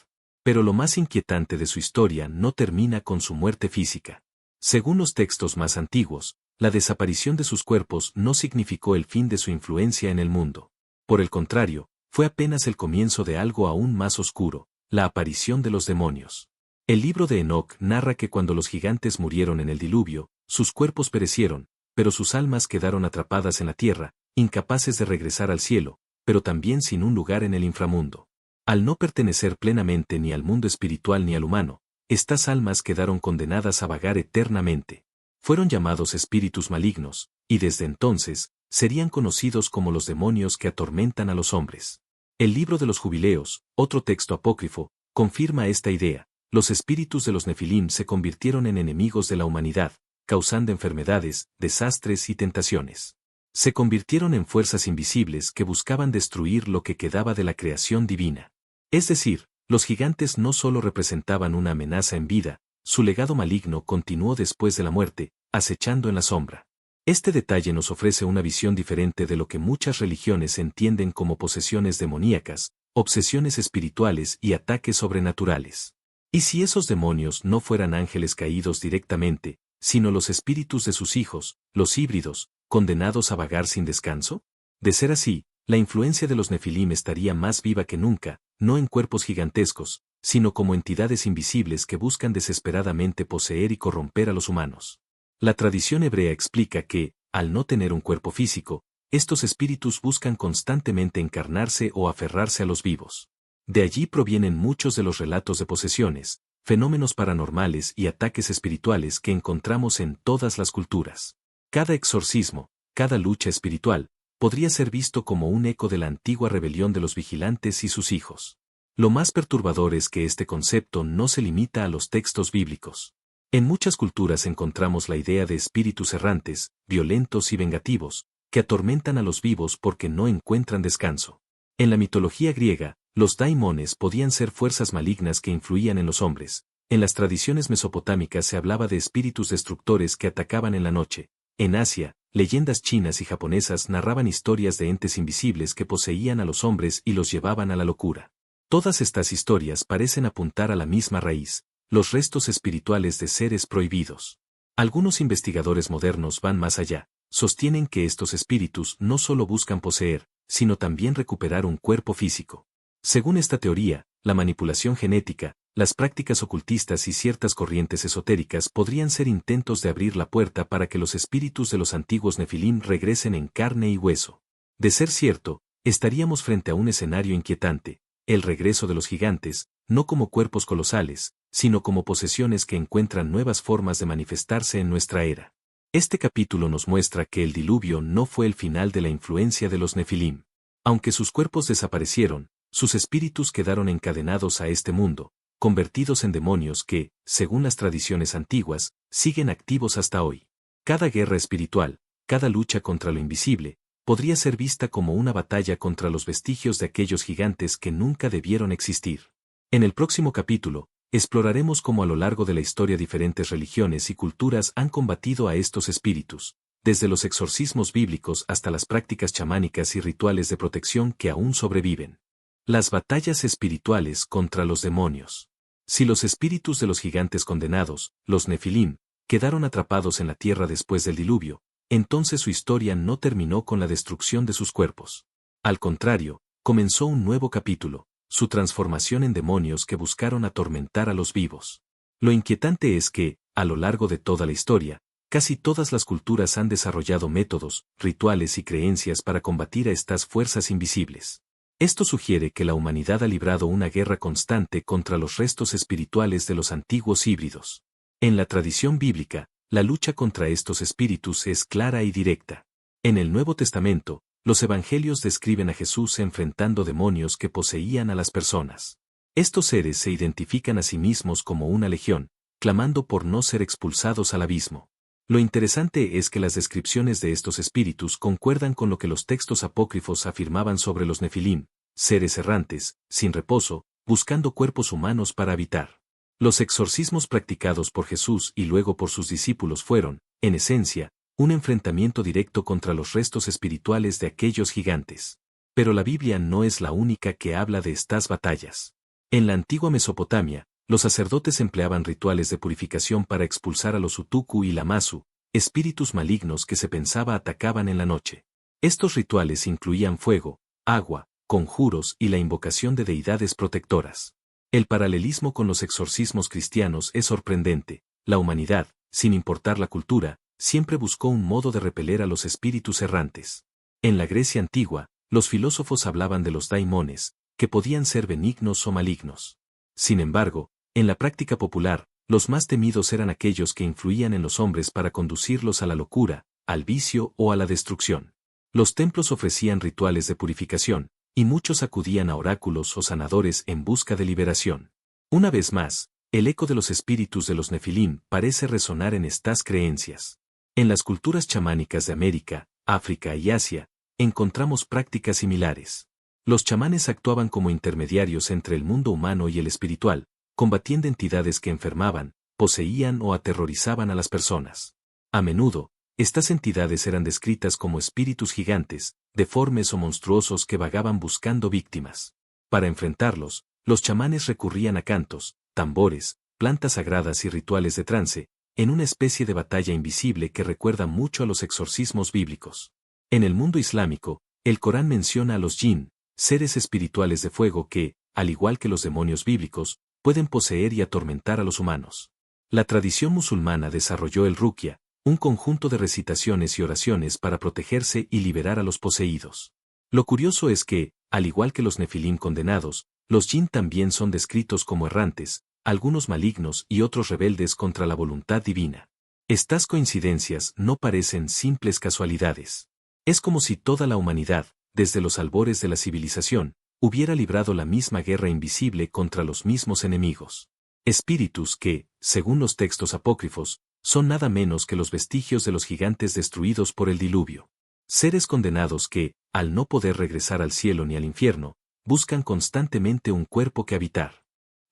Pero lo más inquietante de su historia no termina con su muerte física. Según los textos más antiguos, la desaparición de sus cuerpos no significó el fin de su influencia en el mundo. Por el contrario, fue apenas el comienzo de algo aún más oscuro, la aparición de los demonios. El libro de Enoc narra que cuando los gigantes murieron en el diluvio, sus cuerpos perecieron, pero sus almas quedaron atrapadas en la tierra, incapaces de regresar al cielo, pero también sin un lugar en el inframundo. Al no pertenecer plenamente ni al mundo espiritual ni al humano, estas almas quedaron condenadas a vagar eternamente. Fueron llamados espíritus malignos, y desde entonces, serían conocidos como los demonios que atormentan a los hombres. El libro de los Jubileos, otro texto apócrifo, confirma esta idea. Los espíritus de los Nefilim se convirtieron en enemigos de la humanidad, causando enfermedades, desastres y tentaciones. Se convirtieron en fuerzas invisibles que buscaban destruir lo que quedaba de la creación divina. Es decir, los gigantes no solo representaban una amenaza en vida, su legado maligno continuó después de la muerte, acechando en la sombra. Este detalle nos ofrece una visión diferente de lo que muchas religiones entienden como posesiones demoníacas, obsesiones espirituales y ataques sobrenaturales. ¿Y si esos demonios no fueran ángeles caídos directamente, sino los espíritus de sus hijos, los híbridos, condenados a vagar sin descanso? De ser así, la influencia de los Nefilim estaría más viva que nunca, no en cuerpos gigantescos, sino como entidades invisibles que buscan desesperadamente poseer y corromper a los humanos. La tradición hebrea explica que, al no tener un cuerpo físico, estos espíritus buscan constantemente encarnarse o aferrarse a los vivos. De allí provienen muchos de los relatos de posesiones, fenómenos paranormales y ataques espirituales que encontramos en todas las culturas. Cada exorcismo, cada lucha espiritual, podría ser visto como un eco de la antigua rebelión de los vigilantes y sus hijos. Lo más perturbador es que este concepto no se limita a los textos bíblicos. En muchas culturas encontramos la idea de espíritus errantes, violentos y vengativos, que atormentan a los vivos porque no encuentran descanso. En la mitología griega, los daimones podían ser fuerzas malignas que influían en los hombres. En las tradiciones mesopotámicas se hablaba de espíritus destructores que atacaban en la noche. En Asia, leyendas chinas y japonesas narraban historias de entes invisibles que poseían a los hombres y los llevaban a la locura. Todas estas historias parecen apuntar a la misma raíz, los restos espirituales de seres prohibidos. Algunos investigadores modernos van más allá, sostienen que estos espíritus no solo buscan poseer, sino también recuperar un cuerpo físico. Según esta teoría, la manipulación genética, las prácticas ocultistas y ciertas corrientes esotéricas podrían ser intentos de abrir la puerta para que los espíritus de los antiguos Nefilim regresen en carne y hueso. De ser cierto, estaríamos frente a un escenario inquietante, el regreso de los gigantes, no como cuerpos colosales, sino como posesiones que encuentran nuevas formas de manifestarse en nuestra era. Este capítulo nos muestra que el diluvio no fue el final de la influencia de los Nefilim. Aunque sus cuerpos desaparecieron, sus espíritus quedaron encadenados a este mundo, convertidos en demonios que, según las tradiciones antiguas, siguen activos hasta hoy. Cada guerra espiritual, cada lucha contra lo invisible, podría ser vista como una batalla contra los vestigios de aquellos gigantes que nunca debieron existir. En el próximo capítulo, exploraremos cómo a lo largo de la historia diferentes religiones y culturas han combatido a estos espíritus, desde los exorcismos bíblicos hasta las prácticas chamánicas y rituales de protección que aún sobreviven. Las batallas espirituales contra los demonios. Si los espíritus de los gigantes condenados, los Nefilim, quedaron atrapados en la tierra después del diluvio, entonces su historia no terminó con la destrucción de sus cuerpos. Al contrario, comenzó un nuevo capítulo, su transformación en demonios que buscaron atormentar a los vivos. Lo inquietante es que, a lo largo de toda la historia, casi todas las culturas han desarrollado métodos, rituales y creencias para combatir a estas fuerzas invisibles. Esto sugiere que la humanidad ha librado una guerra constante contra los restos espirituales de los antiguos híbridos. En la tradición bíblica, la lucha contra estos espíritus es clara y directa. En el Nuevo Testamento, los evangelios describen a Jesús enfrentando demonios que poseían a las personas. Estos seres se identifican a sí mismos como una legión, clamando por no ser expulsados al abismo. Lo interesante es que las descripciones de estos espíritus concuerdan con lo que los textos apócrifos afirmaban sobre los Nefilim, seres errantes, sin reposo, buscando cuerpos humanos para habitar. Los exorcismos practicados por Jesús y luego por sus discípulos fueron, en esencia, un enfrentamiento directo contra los restos espirituales de aquellos gigantes. Pero la Biblia no es la única que habla de estas batallas. En la antigua Mesopotamia, los sacerdotes empleaban rituales de purificación para expulsar a los utuku y lamasu, espíritus malignos que se pensaba atacaban en la noche. Estos rituales incluían fuego, agua, conjuros y la invocación de deidades protectoras. El paralelismo con los exorcismos cristianos es sorprendente. La humanidad, sin importar la cultura, siempre buscó un modo de repeler a los espíritus errantes. En la Grecia antigua, los filósofos hablaban de los daimones, que podían ser benignos o malignos. Sin embargo, en la práctica popular, los más temidos eran aquellos que influían en los hombres para conducirlos a la locura, al vicio o a la destrucción. Los templos ofrecían rituales de purificación, y muchos acudían a oráculos o sanadores en busca de liberación. Una vez más, el eco de los espíritus de los Nefilim parece resonar en estas creencias. En las culturas chamánicas de América, África y Asia, encontramos prácticas similares. Los chamanes actuaban como intermediarios entre el mundo humano y el espiritual, combatiendo entidades que enfermaban, poseían o aterrorizaban a las personas. A menudo, estas entidades eran descritas como espíritus gigantes, deformes o monstruosos que vagaban buscando víctimas. Para enfrentarlos, los chamanes recurrían a cantos, tambores, plantas sagradas y rituales de trance, en una especie de batalla invisible que recuerda mucho a los exorcismos bíblicos. En el mundo islámico, el Corán menciona a los jinn, seres espirituales de fuego que, al igual que los demonios bíblicos, pueden poseer y atormentar a los humanos. La tradición musulmana desarrolló el ruqya, un conjunto de recitaciones y oraciones para protegerse y liberar a los poseídos. Lo curioso es que, al igual que los nefilim condenados, los jinn también son descritos como errantes, algunos malignos y otros rebeldes contra la voluntad divina. Estas coincidencias no parecen simples casualidades. Es como si toda la humanidad, desde los albores de la civilización, hubiera librado la misma guerra invisible contra los mismos enemigos. Espíritus que, según los textos apócrifos, son nada menos que los vestigios de los gigantes destruidos por el diluvio. Seres condenados que, al no poder regresar al cielo ni al infierno, buscan constantemente un cuerpo que habitar.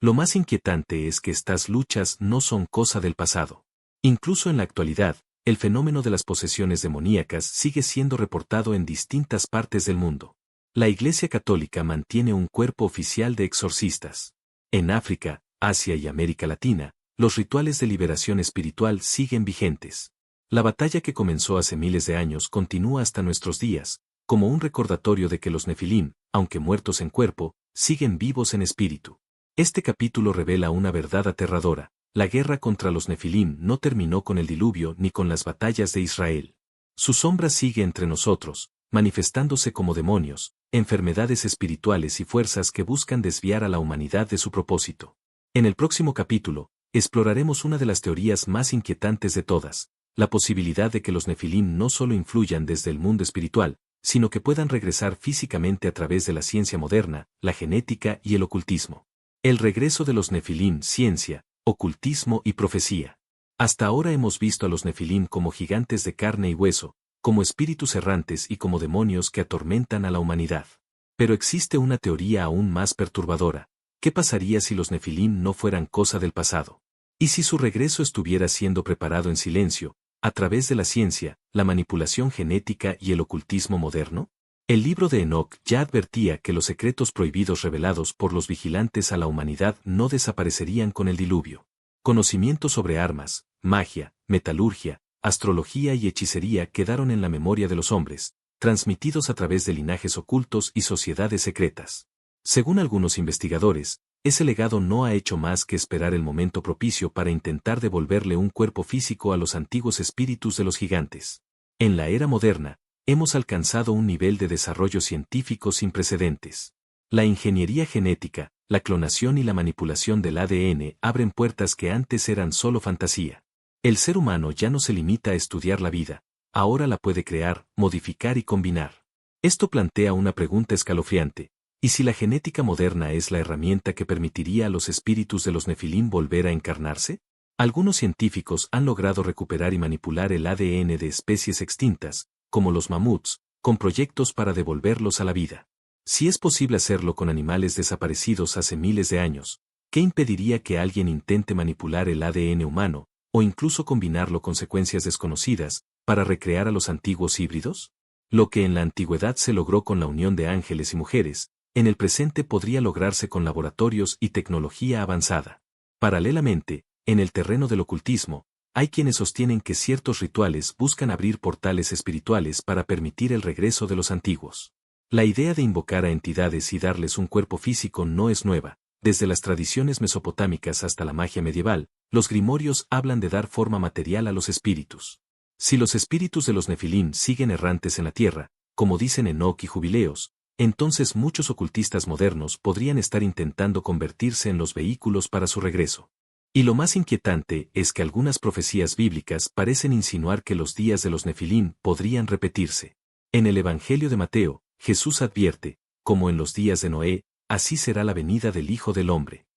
Lo más inquietante es que estas luchas no son cosa del pasado. Incluso en la actualidad, el fenómeno de las posesiones demoníacas sigue siendo reportado en distintas partes del mundo. La Iglesia Católica mantiene un cuerpo oficial de exorcistas. En África, Asia y América Latina, los rituales de liberación espiritual siguen vigentes. La batalla que comenzó hace miles de años continúa hasta nuestros días, como un recordatorio de que los nefilim, aunque muertos en cuerpo, siguen vivos en espíritu. Este capítulo revela una verdad aterradora: la guerra contra los nefilim no terminó con el diluvio ni con las batallas de Israel. Su sombra sigue entre nosotros, manifestándose como demonios, enfermedades espirituales y fuerzas que buscan desviar a la humanidad de su propósito. En el próximo capítulo, exploraremos una de las teorías más inquietantes de todas: la posibilidad de que los nefilim no solo influyan desde el mundo espiritual, sino que puedan regresar físicamente a través de la ciencia moderna, la genética y el ocultismo. El regreso de los nefilim: ciencia, ocultismo y profecía. Hasta ahora hemos visto a los nefilim como gigantes de carne y hueso, como espíritus errantes y como demonios que atormentan a la humanidad. Pero existe una teoría aún más perturbadora. ¿Qué pasaría si los nefilim no fueran cosa del pasado? ¿Y si su regreso estuviera siendo preparado en silencio, a través de la ciencia, la manipulación genética y el ocultismo moderno? El libro de Enoc ya advertía que los secretos prohibidos revelados por los vigilantes a la humanidad no desaparecerían con el diluvio. Conocimientos sobre armas, magia, metalurgia, astrología y hechicería quedaron en la memoria de los hombres, transmitidos a través de linajes ocultos y sociedades secretas. Según algunos investigadores, ese legado no ha hecho más que esperar el momento propicio para intentar devolverle un cuerpo físico a los antiguos espíritus de los gigantes. En la era moderna, hemos alcanzado un nivel de desarrollo científico sin precedentes. La ingeniería genética, la clonación y la manipulación del ADN abren puertas que antes eran solo fantasía. El ser humano ya no se limita a estudiar la vida, ahora la puede crear, modificar y combinar. Esto plantea una pregunta escalofriante: ¿y si la genética moderna es la herramienta que permitiría a los espíritus de los nefilim volver a encarnarse? Algunos científicos han logrado recuperar y manipular el ADN de especies extintas, como los mamuts, con proyectos para devolverlos a la vida. Si es posible hacerlo con animales desaparecidos hace miles de años, ¿qué impediría que alguien intente manipular el ADN humano, o incluso combinarlo con secuencias desconocidas, para recrear a los antiguos híbridos? Lo que en la antigüedad se logró con la unión de ángeles y mujeres, en el presente podría lograrse con laboratorios y tecnología avanzada. Paralelamente, en el terreno del ocultismo, hay quienes sostienen que ciertos rituales buscan abrir portales espirituales para permitir el regreso de los antiguos. La idea de invocar a entidades y darles un cuerpo físico no es nueva. Desde las tradiciones mesopotámicas hasta la magia medieval, los grimorios hablan de dar forma material a los espíritus. Si los espíritus de los nefilim siguen errantes en la tierra, como dicen Enoc y Jubileos, entonces muchos ocultistas modernos podrían estar intentando convertirse en los vehículos para su regreso. Y lo más inquietante es que algunas profecías bíblicas parecen insinuar que los días de los nefilim podrían repetirse. En el Evangelio de Mateo, Jesús advierte: como en los días de Noé, así será la venida del Hijo del Hombre.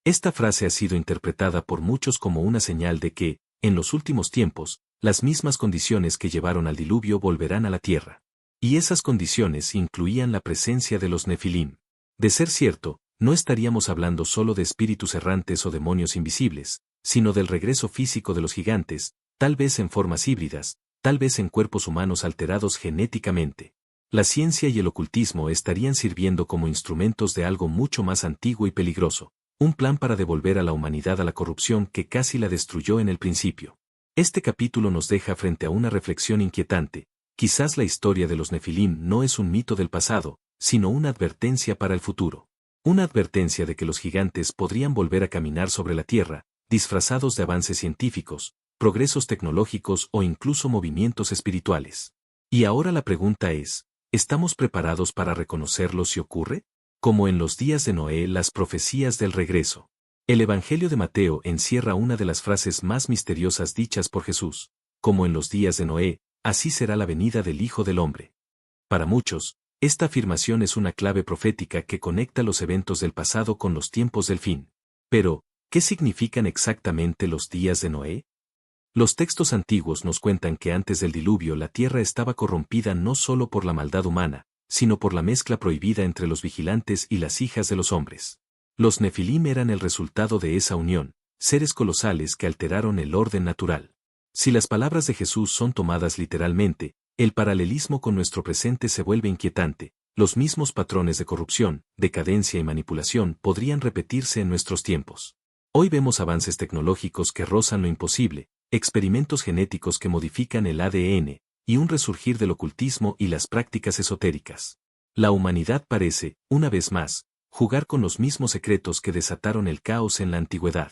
Esta frase ha sido interpretada por muchos como una señal de que, en los últimos tiempos, las mismas condiciones que llevaron al diluvio volverán a la tierra. Y esas condiciones incluían la presencia de los nefilim. De ser cierto, no estaríamos hablando solo de espíritus errantes o demonios invisibles, sino del regreso físico de los gigantes, tal vez en formas híbridas, tal vez en cuerpos humanos alterados genéticamente. La ciencia y el ocultismo estarían sirviendo como instrumentos de algo mucho más antiguo y peligroso, un plan para devolver a la humanidad a la corrupción que casi la destruyó en el principio. Este capítulo nos deja frente a una reflexión inquietante. Quizás la historia de los nefilim no es un mito del pasado, sino una advertencia para el futuro. Una advertencia de que los gigantes podrían volver a caminar sobre la tierra, disfrazados de avances científicos, progresos tecnológicos o incluso movimientos espirituales. Y ahora la pregunta es, ¿estamos preparados para reconocerlos si ocurre? Como en los días de Noé, las profecías del regreso. El Evangelio de Mateo encierra una de las frases más misteriosas dichas por Jesús. Como en los días de Noé, así será la venida del Hijo del Hombre. Para muchos, esta afirmación es una clave profética que conecta los eventos del pasado con los tiempos del fin. Pero, ¿qué significan exactamente los días de Noé? Los textos antiguos nos cuentan que antes del diluvio la tierra estaba corrompida no solo por la maldad humana, sino por la mezcla prohibida entre los vigilantes y las hijas de los hombres. Los Nefilim eran el resultado de esa unión, seres colosales que alteraron el orden natural. Si las palabras de Jesús son tomadas literalmente, el paralelismo con nuestro presente se vuelve inquietante. Los mismos patrones de corrupción, decadencia y manipulación podrían repetirse en nuestros tiempos. Hoy vemos avances tecnológicos que rozan lo imposible, experimentos genéticos que modifican el ADN, y un resurgir del ocultismo y las prácticas esotéricas. La humanidad parece, una vez más, jugar con los mismos secretos que desataron el caos en la antigüedad.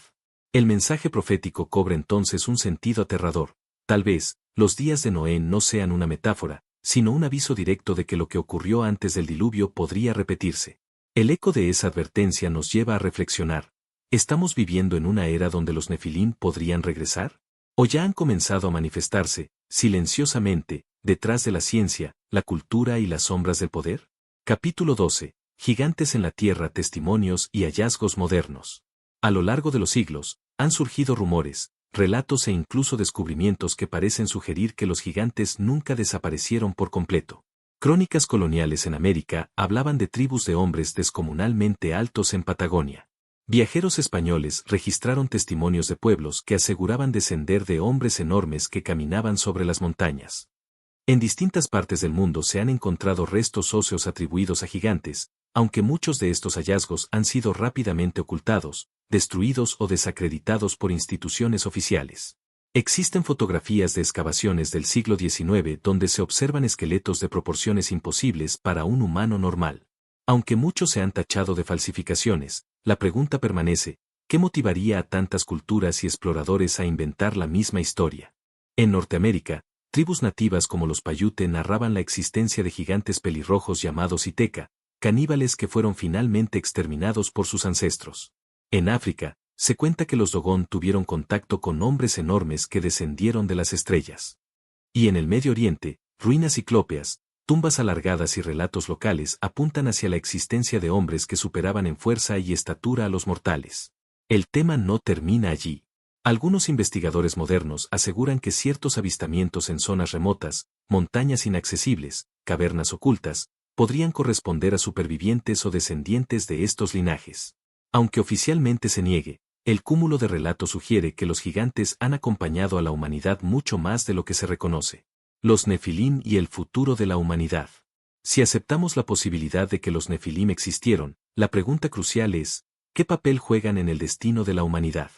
El mensaje profético cobra entonces un sentido aterrador. Tal vez, los días de Noé no sean una metáfora, sino un aviso directo de que lo que ocurrió antes del diluvio podría repetirse. El eco de esa advertencia nos lleva a reflexionar. ¿Estamos viviendo en una era donde los Nefilim podrían regresar? ¿O ya han comenzado a manifestarse, silenciosamente, detrás de la ciencia, la cultura y las sombras del poder? Capítulo 12. Gigantes en la Tierra, testimonios y hallazgos modernos. A lo largo de los siglos, han surgido rumores, relatos e incluso descubrimientos que parecen sugerir que los gigantes nunca desaparecieron por completo. Crónicas coloniales en América hablaban de tribus de hombres descomunalmente altos en Patagonia. Viajeros españoles registraron testimonios de pueblos que aseguraban descender de hombres enormes que caminaban sobre las montañas. En distintas partes del mundo se han encontrado restos óseos atribuidos a gigantes, aunque muchos de estos hallazgos han sido rápidamente ocultados, destruidos o desacreditados por instituciones oficiales. Existen fotografías de excavaciones del siglo XIX donde se observan esqueletos de proporciones imposibles para un humano normal. Aunque muchos se han tachado de falsificaciones, la pregunta permanece, ¿qué motivaría a tantas culturas y exploradores a inventar la misma historia? En Norteamérica, tribus nativas como los Paiute narraban la existencia de gigantes pelirrojos llamados Iteca, caníbales que fueron finalmente exterminados por sus ancestros. En África, se cuenta que los Dogon tuvieron contacto con hombres enormes que descendieron de las estrellas. Y en el Medio Oriente, ruinas ciclópeas, tumbas alargadas y relatos locales apuntan hacia la existencia de hombres que superaban en fuerza y estatura a los mortales. El tema no termina allí. Algunos investigadores modernos aseguran que ciertos avistamientos en zonas remotas, montañas inaccesibles, cavernas ocultas, podrían corresponder a supervivientes o descendientes de estos linajes. Aunque oficialmente se niegue, el cúmulo de relatos sugiere que los gigantes han acompañado a la humanidad mucho más de lo que se reconoce. Los Nefilim y el futuro de la humanidad. Si aceptamos la posibilidad de que los Nefilim existieron, la pregunta crucial es, ¿qué papel juegan en el destino de la humanidad?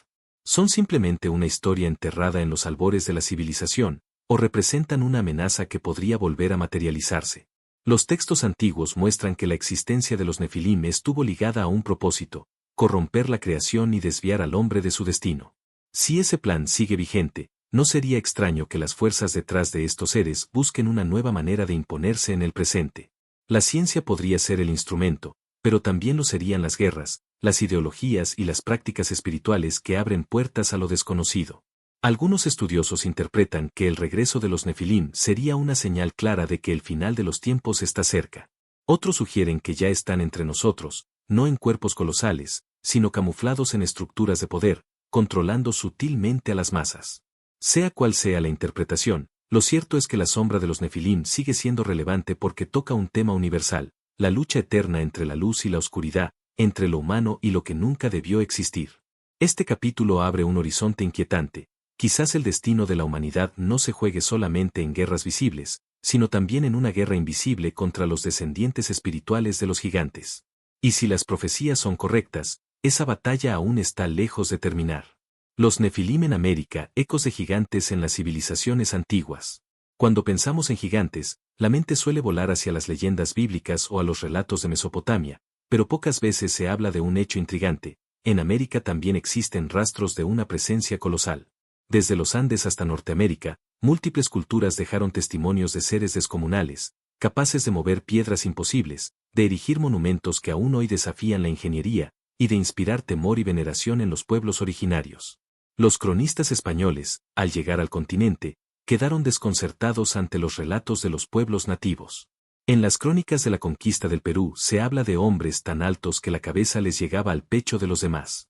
¿Son simplemente una historia enterrada en los albores de la civilización, o representan una amenaza que podría volver a materializarse? Los textos antiguos muestran que la existencia de los Nefilim estuvo ligada a un propósito, corromper la creación y desviar al hombre de su destino. Si ese plan sigue vigente, no sería extraño que las fuerzas detrás de estos seres busquen una nueva manera de imponerse en el presente. La ciencia podría ser el instrumento, pero también lo serían las guerras, las ideologías y las prácticas espirituales que abren puertas a lo desconocido. Algunos estudiosos interpretan que el regreso de los Nefilim sería una señal clara de que el final de los tiempos está cerca. Otros sugieren que ya están entre nosotros, no en cuerpos colosales, sino camuflados en estructuras de poder, controlando sutilmente a las masas. Sea cual sea la interpretación, lo cierto es que la sombra de los Nefilim sigue siendo relevante porque toca un tema universal, la lucha eterna entre la luz y la oscuridad, entre lo humano y lo que nunca debió existir. Este capítulo abre un horizonte inquietante. Quizás el destino de la humanidad no se juegue solamente en guerras visibles, sino también en una guerra invisible contra los descendientes espirituales de los gigantes. Y si las profecías son correctas, esa batalla aún está lejos de terminar. Los Nefilim en América, ecos de gigantes en las civilizaciones antiguas. Cuando pensamos en gigantes, la mente suele volar hacia las leyendas bíblicas o a los relatos de Mesopotamia, pero pocas veces se habla de un hecho intrigante. En América también existen rastros de una presencia colosal. Desde los Andes hasta Norteamérica, múltiples culturas dejaron testimonios de seres descomunales, capaces de mover piedras imposibles, de erigir monumentos que aún hoy desafían la ingeniería, y de inspirar temor y veneración en los pueblos originarios. Los cronistas españoles, al llegar al continente, quedaron desconcertados ante los relatos de los pueblos nativos. En las crónicas de la conquista del Perú se habla de hombres tan altos que la cabeza les llegaba al pecho de los demás.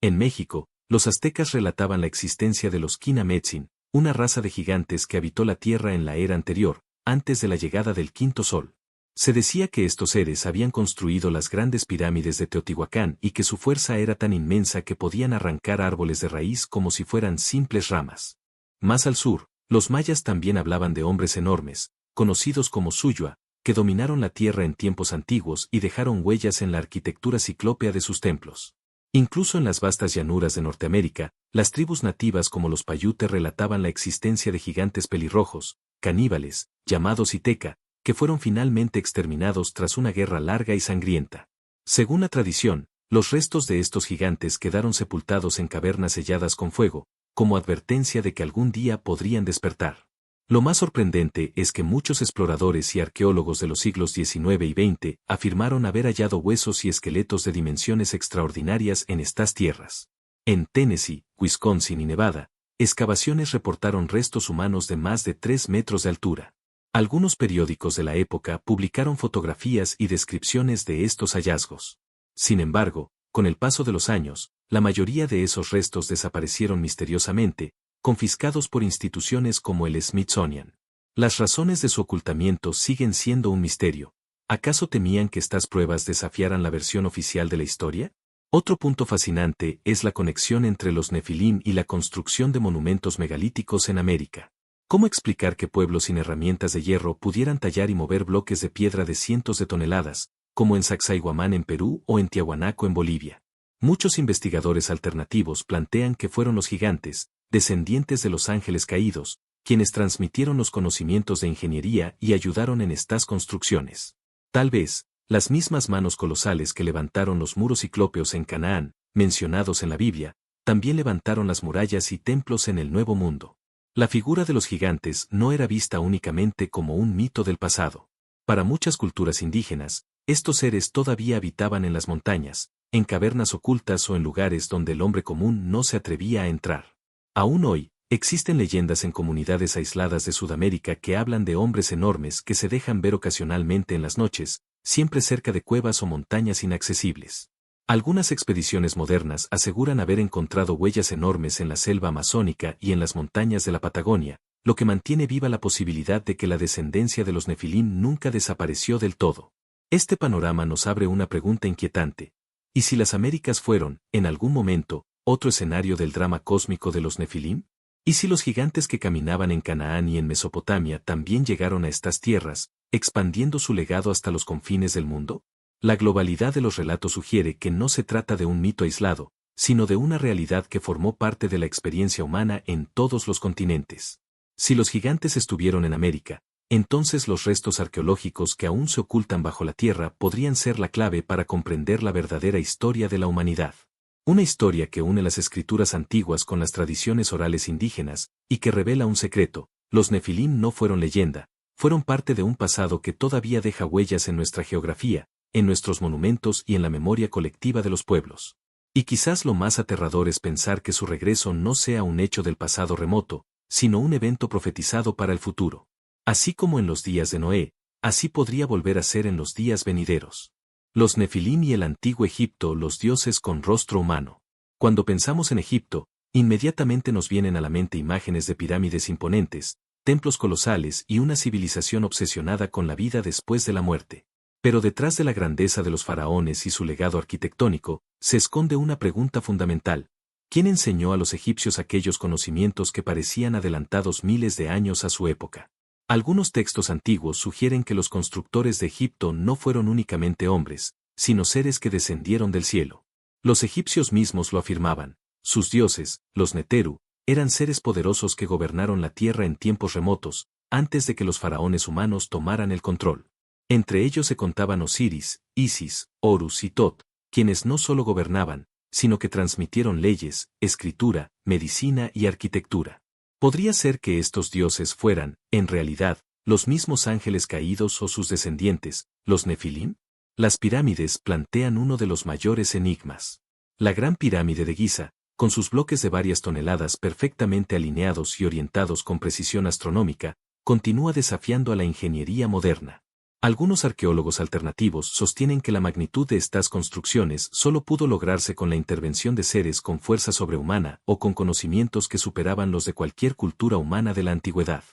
En México, los aztecas relataban la existencia de los Quinametzin, una raza de gigantes que habitó la tierra en la era anterior, antes de la llegada del quinto sol. Se decía que estos seres habían construido las grandes pirámides de Teotihuacán y que su fuerza era tan inmensa que podían arrancar árboles de raíz como si fueran simples ramas. Más al sur, los mayas también hablaban de hombres enormes, conocidos como Suyua, que dominaron la tierra en tiempos antiguos y dejaron huellas en la arquitectura ciclópea de sus templos. Incluso en las vastas llanuras de Norteamérica, las tribus nativas como los Paiute relataban la existencia de gigantes pelirrojos, caníbales, llamados Iteca, que fueron finalmente exterminados tras una guerra larga y sangrienta. Según la tradición, los restos de estos gigantes quedaron sepultados en cavernas selladas con fuego, como advertencia de que algún día podrían despertar. Lo más sorprendente es que muchos exploradores y arqueólogos de los siglos XIX y XX afirmaron haber hallado huesos y esqueletos de dimensiones extraordinarias en estas tierras. En Tennessee, Wisconsin y Nevada, excavaciones reportaron restos humanos de más de 3 metros de altura. Algunos periódicos de la época publicaron fotografías y descripciones de estos hallazgos. Sin embargo, con el paso de los años, la mayoría de esos restos desaparecieron misteriosamente, confiscados por instituciones como el Smithsonian. Las razones de su ocultamiento siguen siendo un misterio. ¿Acaso temían que estas pruebas desafiaran la versión oficial de la historia? Otro punto fascinante es la conexión entre los Nefilim y la construcción de monumentos megalíticos en América. ¿Cómo explicar que pueblos sin herramientas de hierro pudieran tallar y mover bloques de piedra de cientos de toneladas, como en Sacsayhuamán en Perú o en Tiahuanaco en Bolivia? Muchos investigadores alternativos plantean que fueron los gigantes, descendientes de los ángeles caídos, quienes transmitieron los conocimientos de ingeniería y ayudaron en estas construcciones. Tal vez, las mismas manos colosales que levantaron los muros ciclópeos en Canaán, mencionados en la Biblia, también levantaron las murallas y templos en el Nuevo Mundo. La figura de los gigantes no era vista únicamente como un mito del pasado. Para muchas culturas indígenas, estos seres todavía habitaban en las montañas, en cavernas ocultas o en lugares donde el hombre común no se atrevía a entrar. Aún hoy, existen leyendas en comunidades aisladas de Sudamérica que hablan de hombres enormes que se dejan ver ocasionalmente en las noches, siempre cerca de cuevas o montañas inaccesibles. Algunas expediciones modernas aseguran haber encontrado huellas enormes en la selva amazónica y en las montañas de la Patagonia, lo que mantiene viva la posibilidad de que la descendencia de los Nefilim nunca desapareció del todo. Este panorama nos abre una pregunta inquietante. ¿Y si las Américas fueron, en algún momento, otro escenario del drama cósmico de los Nefilim? ¿Y si los gigantes que caminaban en Canaán y en Mesopotamia también llegaron a estas tierras, expandiendo su legado hasta los confines del mundo? La globalidad de los relatos sugiere que no se trata de un mito aislado, sino de una realidad que formó parte de la experiencia humana en todos los continentes. Si los gigantes estuvieron en América, entonces los restos arqueológicos que aún se ocultan bajo la tierra podrían ser la clave para comprender la verdadera historia de la humanidad. Una historia que une las escrituras antiguas con las tradiciones orales indígenas, y que revela un secreto: los Nefilim no fueron leyenda, fueron parte de un pasado que todavía deja huellas en nuestra geografía, en nuestros monumentos y en la memoria colectiva de los pueblos. Y quizás lo más aterrador es pensar que su regreso no sea un hecho del pasado remoto, sino un evento profetizado para el futuro. Así como en los días de Noé, así podría volver a ser en los días venideros. Los Nefilim y el antiguo Egipto, los dioses con rostro humano. Cuando pensamos en Egipto, inmediatamente nos vienen a la mente imágenes de pirámides imponentes, templos colosales y una civilización obsesionada con la vida después de la muerte. Pero detrás de la grandeza de los faraones y su legado arquitectónico, se esconde una pregunta fundamental. ¿Quién enseñó a los egipcios aquellos conocimientos que parecían adelantados miles de años a su época? Algunos textos antiguos sugieren que los constructores de Egipto no fueron únicamente hombres, sino seres que descendieron del cielo. Los egipcios mismos lo afirmaban. Sus dioses, los Neteru, eran seres poderosos que gobernaron la tierra en tiempos remotos, antes de que los faraones humanos tomaran el control. Entre ellos se contaban Osiris, Isis, Horus y Tot, quienes no solo gobernaban, sino que transmitieron leyes, escritura, medicina y arquitectura. ¿Podría ser que estos dioses fueran, en realidad, los mismos ángeles caídos o sus descendientes, los Nefilim? Las pirámides plantean uno de los mayores enigmas. La Gran Pirámide de Giza, con sus bloques de varias toneladas perfectamente alineados y orientados con precisión astronómica, continúa desafiando a la ingeniería moderna. Algunos arqueólogos alternativos sostienen que la magnitud de estas construcciones solo pudo lograrse con la intervención de seres con fuerza sobrehumana o con conocimientos que superaban los de cualquier cultura humana de la antigüedad.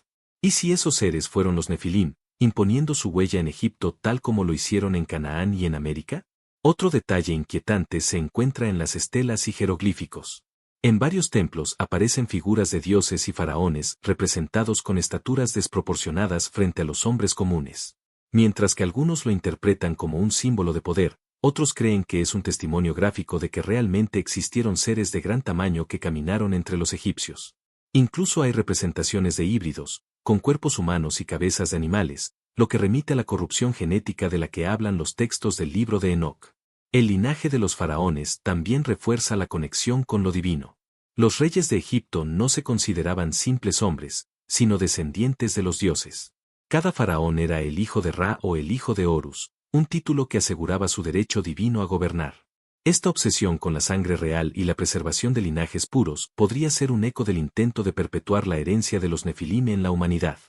¿Y si esos seres fueron los Nefilim, imponiendo su huella en Egipto tal como lo hicieron en Canaán y en América? Otro detalle inquietante se encuentra en las estelas y jeroglíficos. En varios templos aparecen figuras de dioses y faraones representados con estaturas desproporcionadas frente a los hombres comunes. Mientras que algunos lo interpretan como un símbolo de poder, otros creen que es un testimonio gráfico de que realmente existieron seres de gran tamaño que caminaron entre los egipcios. Incluso hay representaciones de híbridos, con cuerpos humanos y cabezas de animales, lo que remite a la corrupción genética de la que hablan los textos del libro de Enoc. El linaje de los faraones también refuerza la conexión con lo divino. Los reyes de Egipto no se consideraban simples hombres, sino descendientes de los dioses. Cada faraón era el hijo de Ra o el hijo de Horus, un título que aseguraba su derecho divino a gobernar. Esta obsesión con la sangre real y la preservación de linajes puros podría ser un eco del intento de perpetuar la herencia de los Nefilim en la humanidad.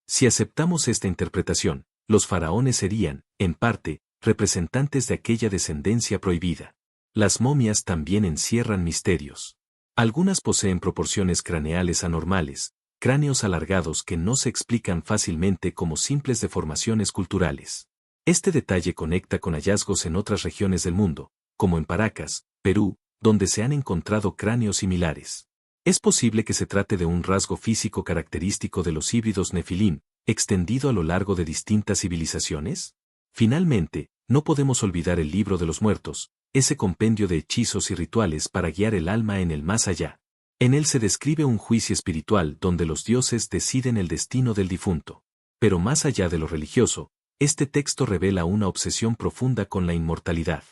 Si aceptamos esta interpretación, los faraones serían, en parte, representantes de aquella descendencia prohibida. Las momias también encierran misterios. Algunas poseen proporciones craneales anormales, cráneos alargados que no se explican fácilmente como simples deformaciones culturales. Este detalle conecta con hallazgos en otras regiones del mundo, como en Paracas, Perú, donde se han encontrado cráneos similares. ¿Es posible que se trate de un rasgo físico característico de los híbridos Nefilim, extendido a lo largo de distintas civilizaciones? Finalmente, no podemos olvidar el libro de los muertos, ese compendio de hechizos y rituales para guiar el alma en el más allá. En él se describe un juicio espiritual donde los dioses deciden el destino del difunto. Pero más allá de lo religioso, este texto revela una obsesión profunda con la inmortalidad.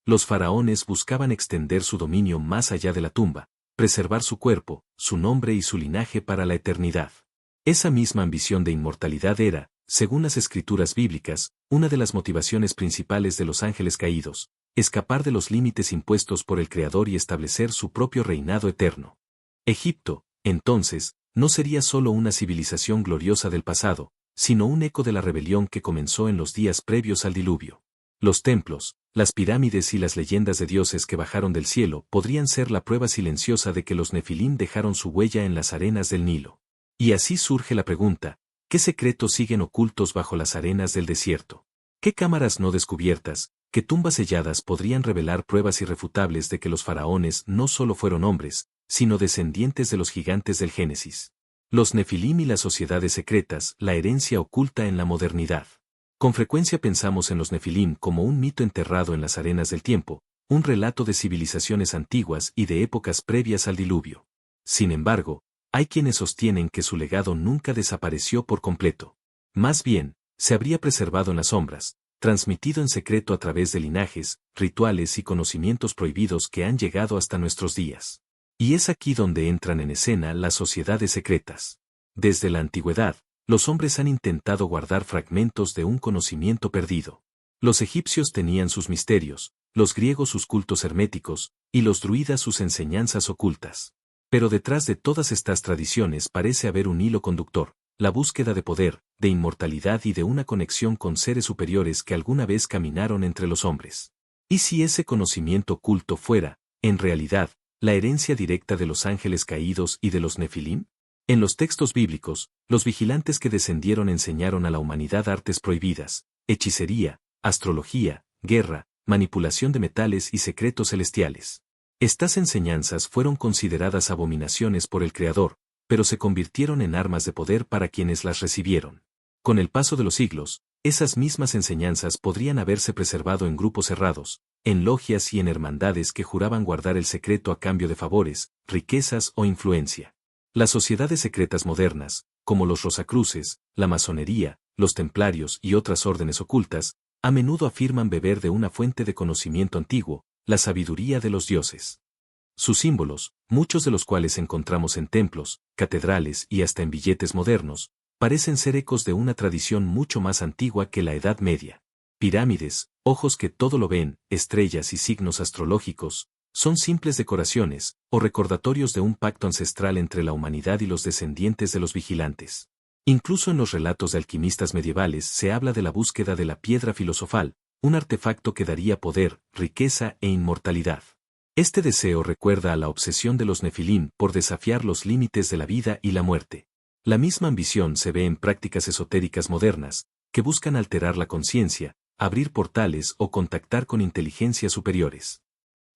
Los faraones buscaban extender su dominio más allá de la tumba, preservar su cuerpo, su nombre y su linaje para la eternidad. Esa misma ambición de inmortalidad era, según las escrituras bíblicas, una de las motivaciones principales de los ángeles caídos, escapar de los límites impuestos por el Creador y establecer su propio reinado eterno. Egipto, entonces, no sería solo una civilización gloriosa del pasado, sino un eco de la rebelión que comenzó en los días previos al diluvio. Los templos, las pirámides y las leyendas de dioses que bajaron del cielo podrían ser la prueba silenciosa de que los Nefilim dejaron su huella en las arenas del Nilo. Y así surge la pregunta, ¿qué secretos siguen ocultos bajo las arenas del desierto? ¿Qué cámaras no descubiertas, qué tumbas selladas podrían revelar pruebas irrefutables de que los faraones no solo fueron hombres, sino descendientes de los gigantes del Génesis? Los Nefilim y las sociedades secretas, la herencia oculta en la modernidad. Con frecuencia pensamos en los Nefilim como un mito enterrado en las arenas del tiempo, un relato de civilizaciones antiguas y de épocas previas al diluvio. Sin embargo, hay quienes sostienen que su legado nunca desapareció por completo. Más bien, se habría preservado en las sombras, transmitido en secreto a través de linajes, rituales y conocimientos prohibidos que han llegado hasta nuestros días. Y es aquí donde entran en escena las sociedades secretas. Desde la antigüedad, los hombres han intentado guardar fragmentos de un conocimiento perdido. Los egipcios tenían sus misterios, los griegos sus cultos herméticos, y los druidas sus enseñanzas ocultas. Pero detrás de todas estas tradiciones parece haber un hilo conductor, la búsqueda de poder, de inmortalidad y de una conexión con seres superiores que alguna vez caminaron entre los hombres. ¿Y si ese conocimiento oculto fuera, en realidad, la herencia directa de los ángeles caídos y de los Nefilim? En los textos bíblicos, los vigilantes que descendieron enseñaron a la humanidad artes prohibidas, hechicería, astrología, guerra, manipulación de metales y secretos celestiales. Estas enseñanzas fueron consideradas abominaciones por el Creador, pero se convirtieron en armas de poder para quienes las recibieron. Con el paso de los siglos, esas mismas enseñanzas podrían haberse preservado en grupos cerrados, en logias y en hermandades que juraban guardar el secreto a cambio de favores, riquezas o influencia. Las sociedades secretas modernas, como los Rosacruces, la masonería, los templarios y otras órdenes ocultas, a menudo afirman beber de una fuente de conocimiento antiguo, la sabiduría de los dioses. Sus símbolos, muchos de los cuales encontramos en templos, catedrales y hasta en billetes modernos, parecen ser ecos de una tradición mucho más antigua que la Edad Media. Pirámides, ojos que todo lo ven, estrellas y signos astrológicos, son simples decoraciones o recordatorios de un pacto ancestral entre la humanidad y los descendientes de los vigilantes. Incluso en los relatos de alquimistas medievales se habla de la búsqueda de la piedra filosofal, un artefacto que daría poder, riqueza e inmortalidad. Este deseo recuerda a la obsesión de los Nefilim por desafiar los límites de la vida y la muerte. La misma ambición se ve en prácticas esotéricas modernas, que buscan alterar la conciencia, abrir portales o contactar con inteligencias superiores.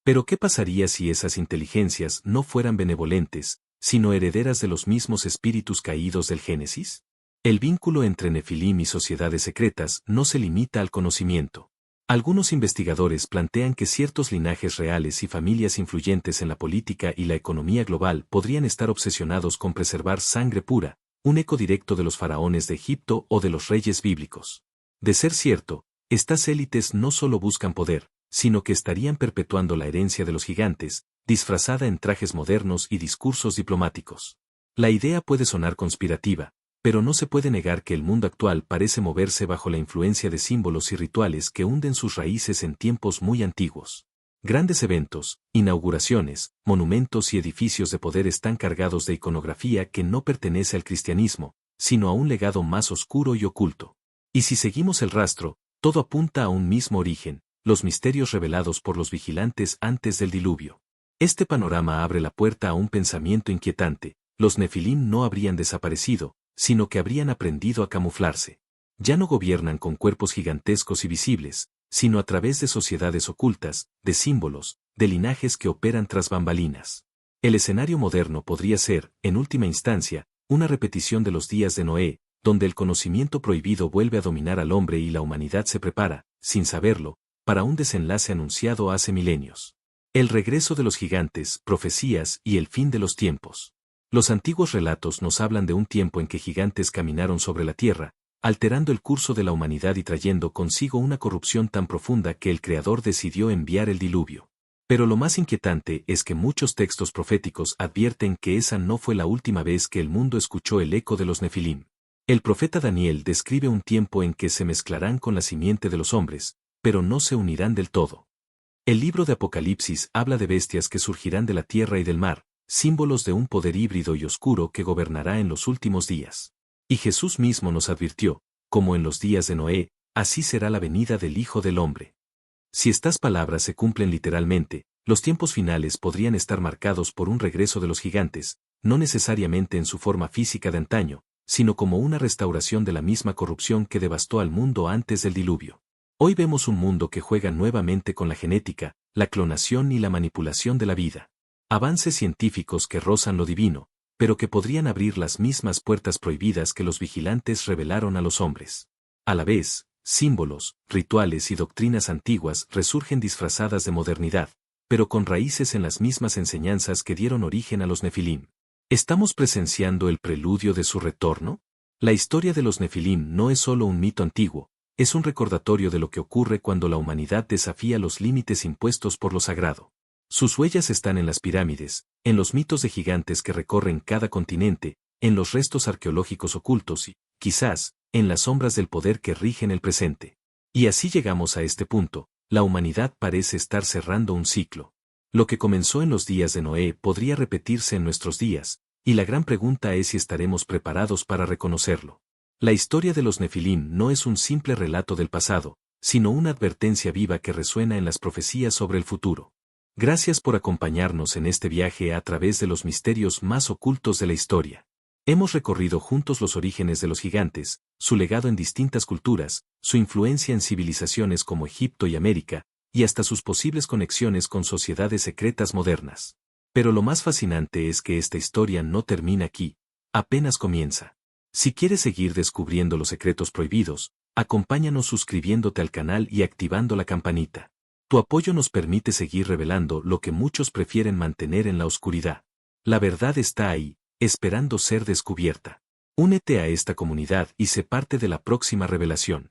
Pero ¿qué pasaría si esas inteligencias no fueran benevolentes, sino herederas de los mismos espíritus caídos del Génesis? El vínculo entre Nefilim y sociedades secretas no se limita al conocimiento. Algunos investigadores plantean que ciertos linajes reales y familias influyentes en la política y la economía global podrían estar obsesionados con preservar sangre pura, un eco directo de los faraones de Egipto o de los reyes bíblicos. De ser cierto, estas élites no solo buscan poder, sino que estarían perpetuando la herencia de los gigantes, disfrazada en trajes modernos y discursos diplomáticos. La idea puede sonar conspirativa, pero no se puede negar que el mundo actual parece moverse bajo la influencia de símbolos y rituales que hunden sus raíces en tiempos muy antiguos. Grandes eventos, inauguraciones, monumentos y edificios de poder están cargados de iconografía que no pertenece al cristianismo, sino a un legado más oscuro y oculto. Y si seguimos el rastro, todo apunta a un mismo origen, los misterios revelados por los vigilantes antes del diluvio. Este panorama abre la puerta a un pensamiento inquietante: los Nefilim no habrían desaparecido, sino que habrían aprendido a camuflarse. Ya no gobiernan con cuerpos gigantescos y visibles, sino a través de sociedades ocultas, de símbolos, de linajes que operan tras bambalinas. El escenario moderno podría ser, en última instancia, una repetición de los días de Noé, donde el conocimiento prohibido vuelve a dominar al hombre y la humanidad se prepara, sin saberlo, para un desenlace anunciado hace milenios. El regreso de los gigantes, profecías y el fin de los tiempos. Los antiguos relatos nos hablan de un tiempo en que gigantes caminaron sobre la tierra, alterando el curso de la humanidad y trayendo consigo una corrupción tan profunda que el Creador decidió enviar el diluvio. Pero lo más inquietante es que muchos textos proféticos advierten que esa no fue la última vez que el mundo escuchó el eco de los Nefilim. El profeta Daniel describe un tiempo en que se mezclarán con la simiente de los hombres, pero no se unirán del todo. El libro de Apocalipsis habla de bestias que surgirán de la tierra y del mar, símbolos de un poder híbrido y oscuro que gobernará en los últimos días. Y Jesús mismo nos advirtió: como en los días de Noé, así será la venida del Hijo del Hombre. Si estas palabras se cumplen literalmente, los tiempos finales podrían estar marcados por un regreso de los gigantes, no necesariamente en su forma física de antaño, sino como una restauración de la misma corrupción que devastó al mundo antes del diluvio. Hoy vemos un mundo que juega nuevamente con la genética, la clonación y la manipulación de la vida. Avances científicos que rozan lo divino, pero que podrían abrir las mismas puertas prohibidas que los vigilantes revelaron a los hombres. A la vez, símbolos, rituales y doctrinas antiguas resurgen disfrazadas de modernidad, pero con raíces en las mismas enseñanzas que dieron origen a los Nefilim. ¿Estamos presenciando el preludio de su retorno? La historia de los Nefilim no es solo un mito antiguo, es un recordatorio de lo que ocurre cuando la humanidad desafía los límites impuestos por lo sagrado. Sus huellas están en las pirámides, en los mitos de gigantes que recorren cada continente, en los restos arqueológicos ocultos y, quizás, en las sombras del poder que rigen el presente. Y así llegamos a este punto: la humanidad parece estar cerrando un ciclo. Lo que comenzó en los días de Noé podría repetirse en nuestros días, y la gran pregunta es si estaremos preparados para reconocerlo. La historia de los Nefilim no es un simple relato del pasado, sino una advertencia viva que resuena en las profecías sobre el futuro. Gracias por acompañarnos en este viaje a través de los misterios más ocultos de la historia. Hemos recorrido juntos los orígenes de los gigantes, su legado en distintas culturas, su influencia en civilizaciones como Egipto y América, y hasta sus posibles conexiones con sociedades secretas modernas. Pero lo más fascinante es que esta historia no termina aquí, apenas comienza. Si quieres seguir descubriendo los secretos prohibidos, acompáñanos suscribiéndote al canal y activando la campanita. Tu apoyo nos permite seguir revelando lo que muchos prefieren mantener en la oscuridad. La verdad está ahí, esperando ser descubierta. Únete a esta comunidad y sé parte de la próxima revelación.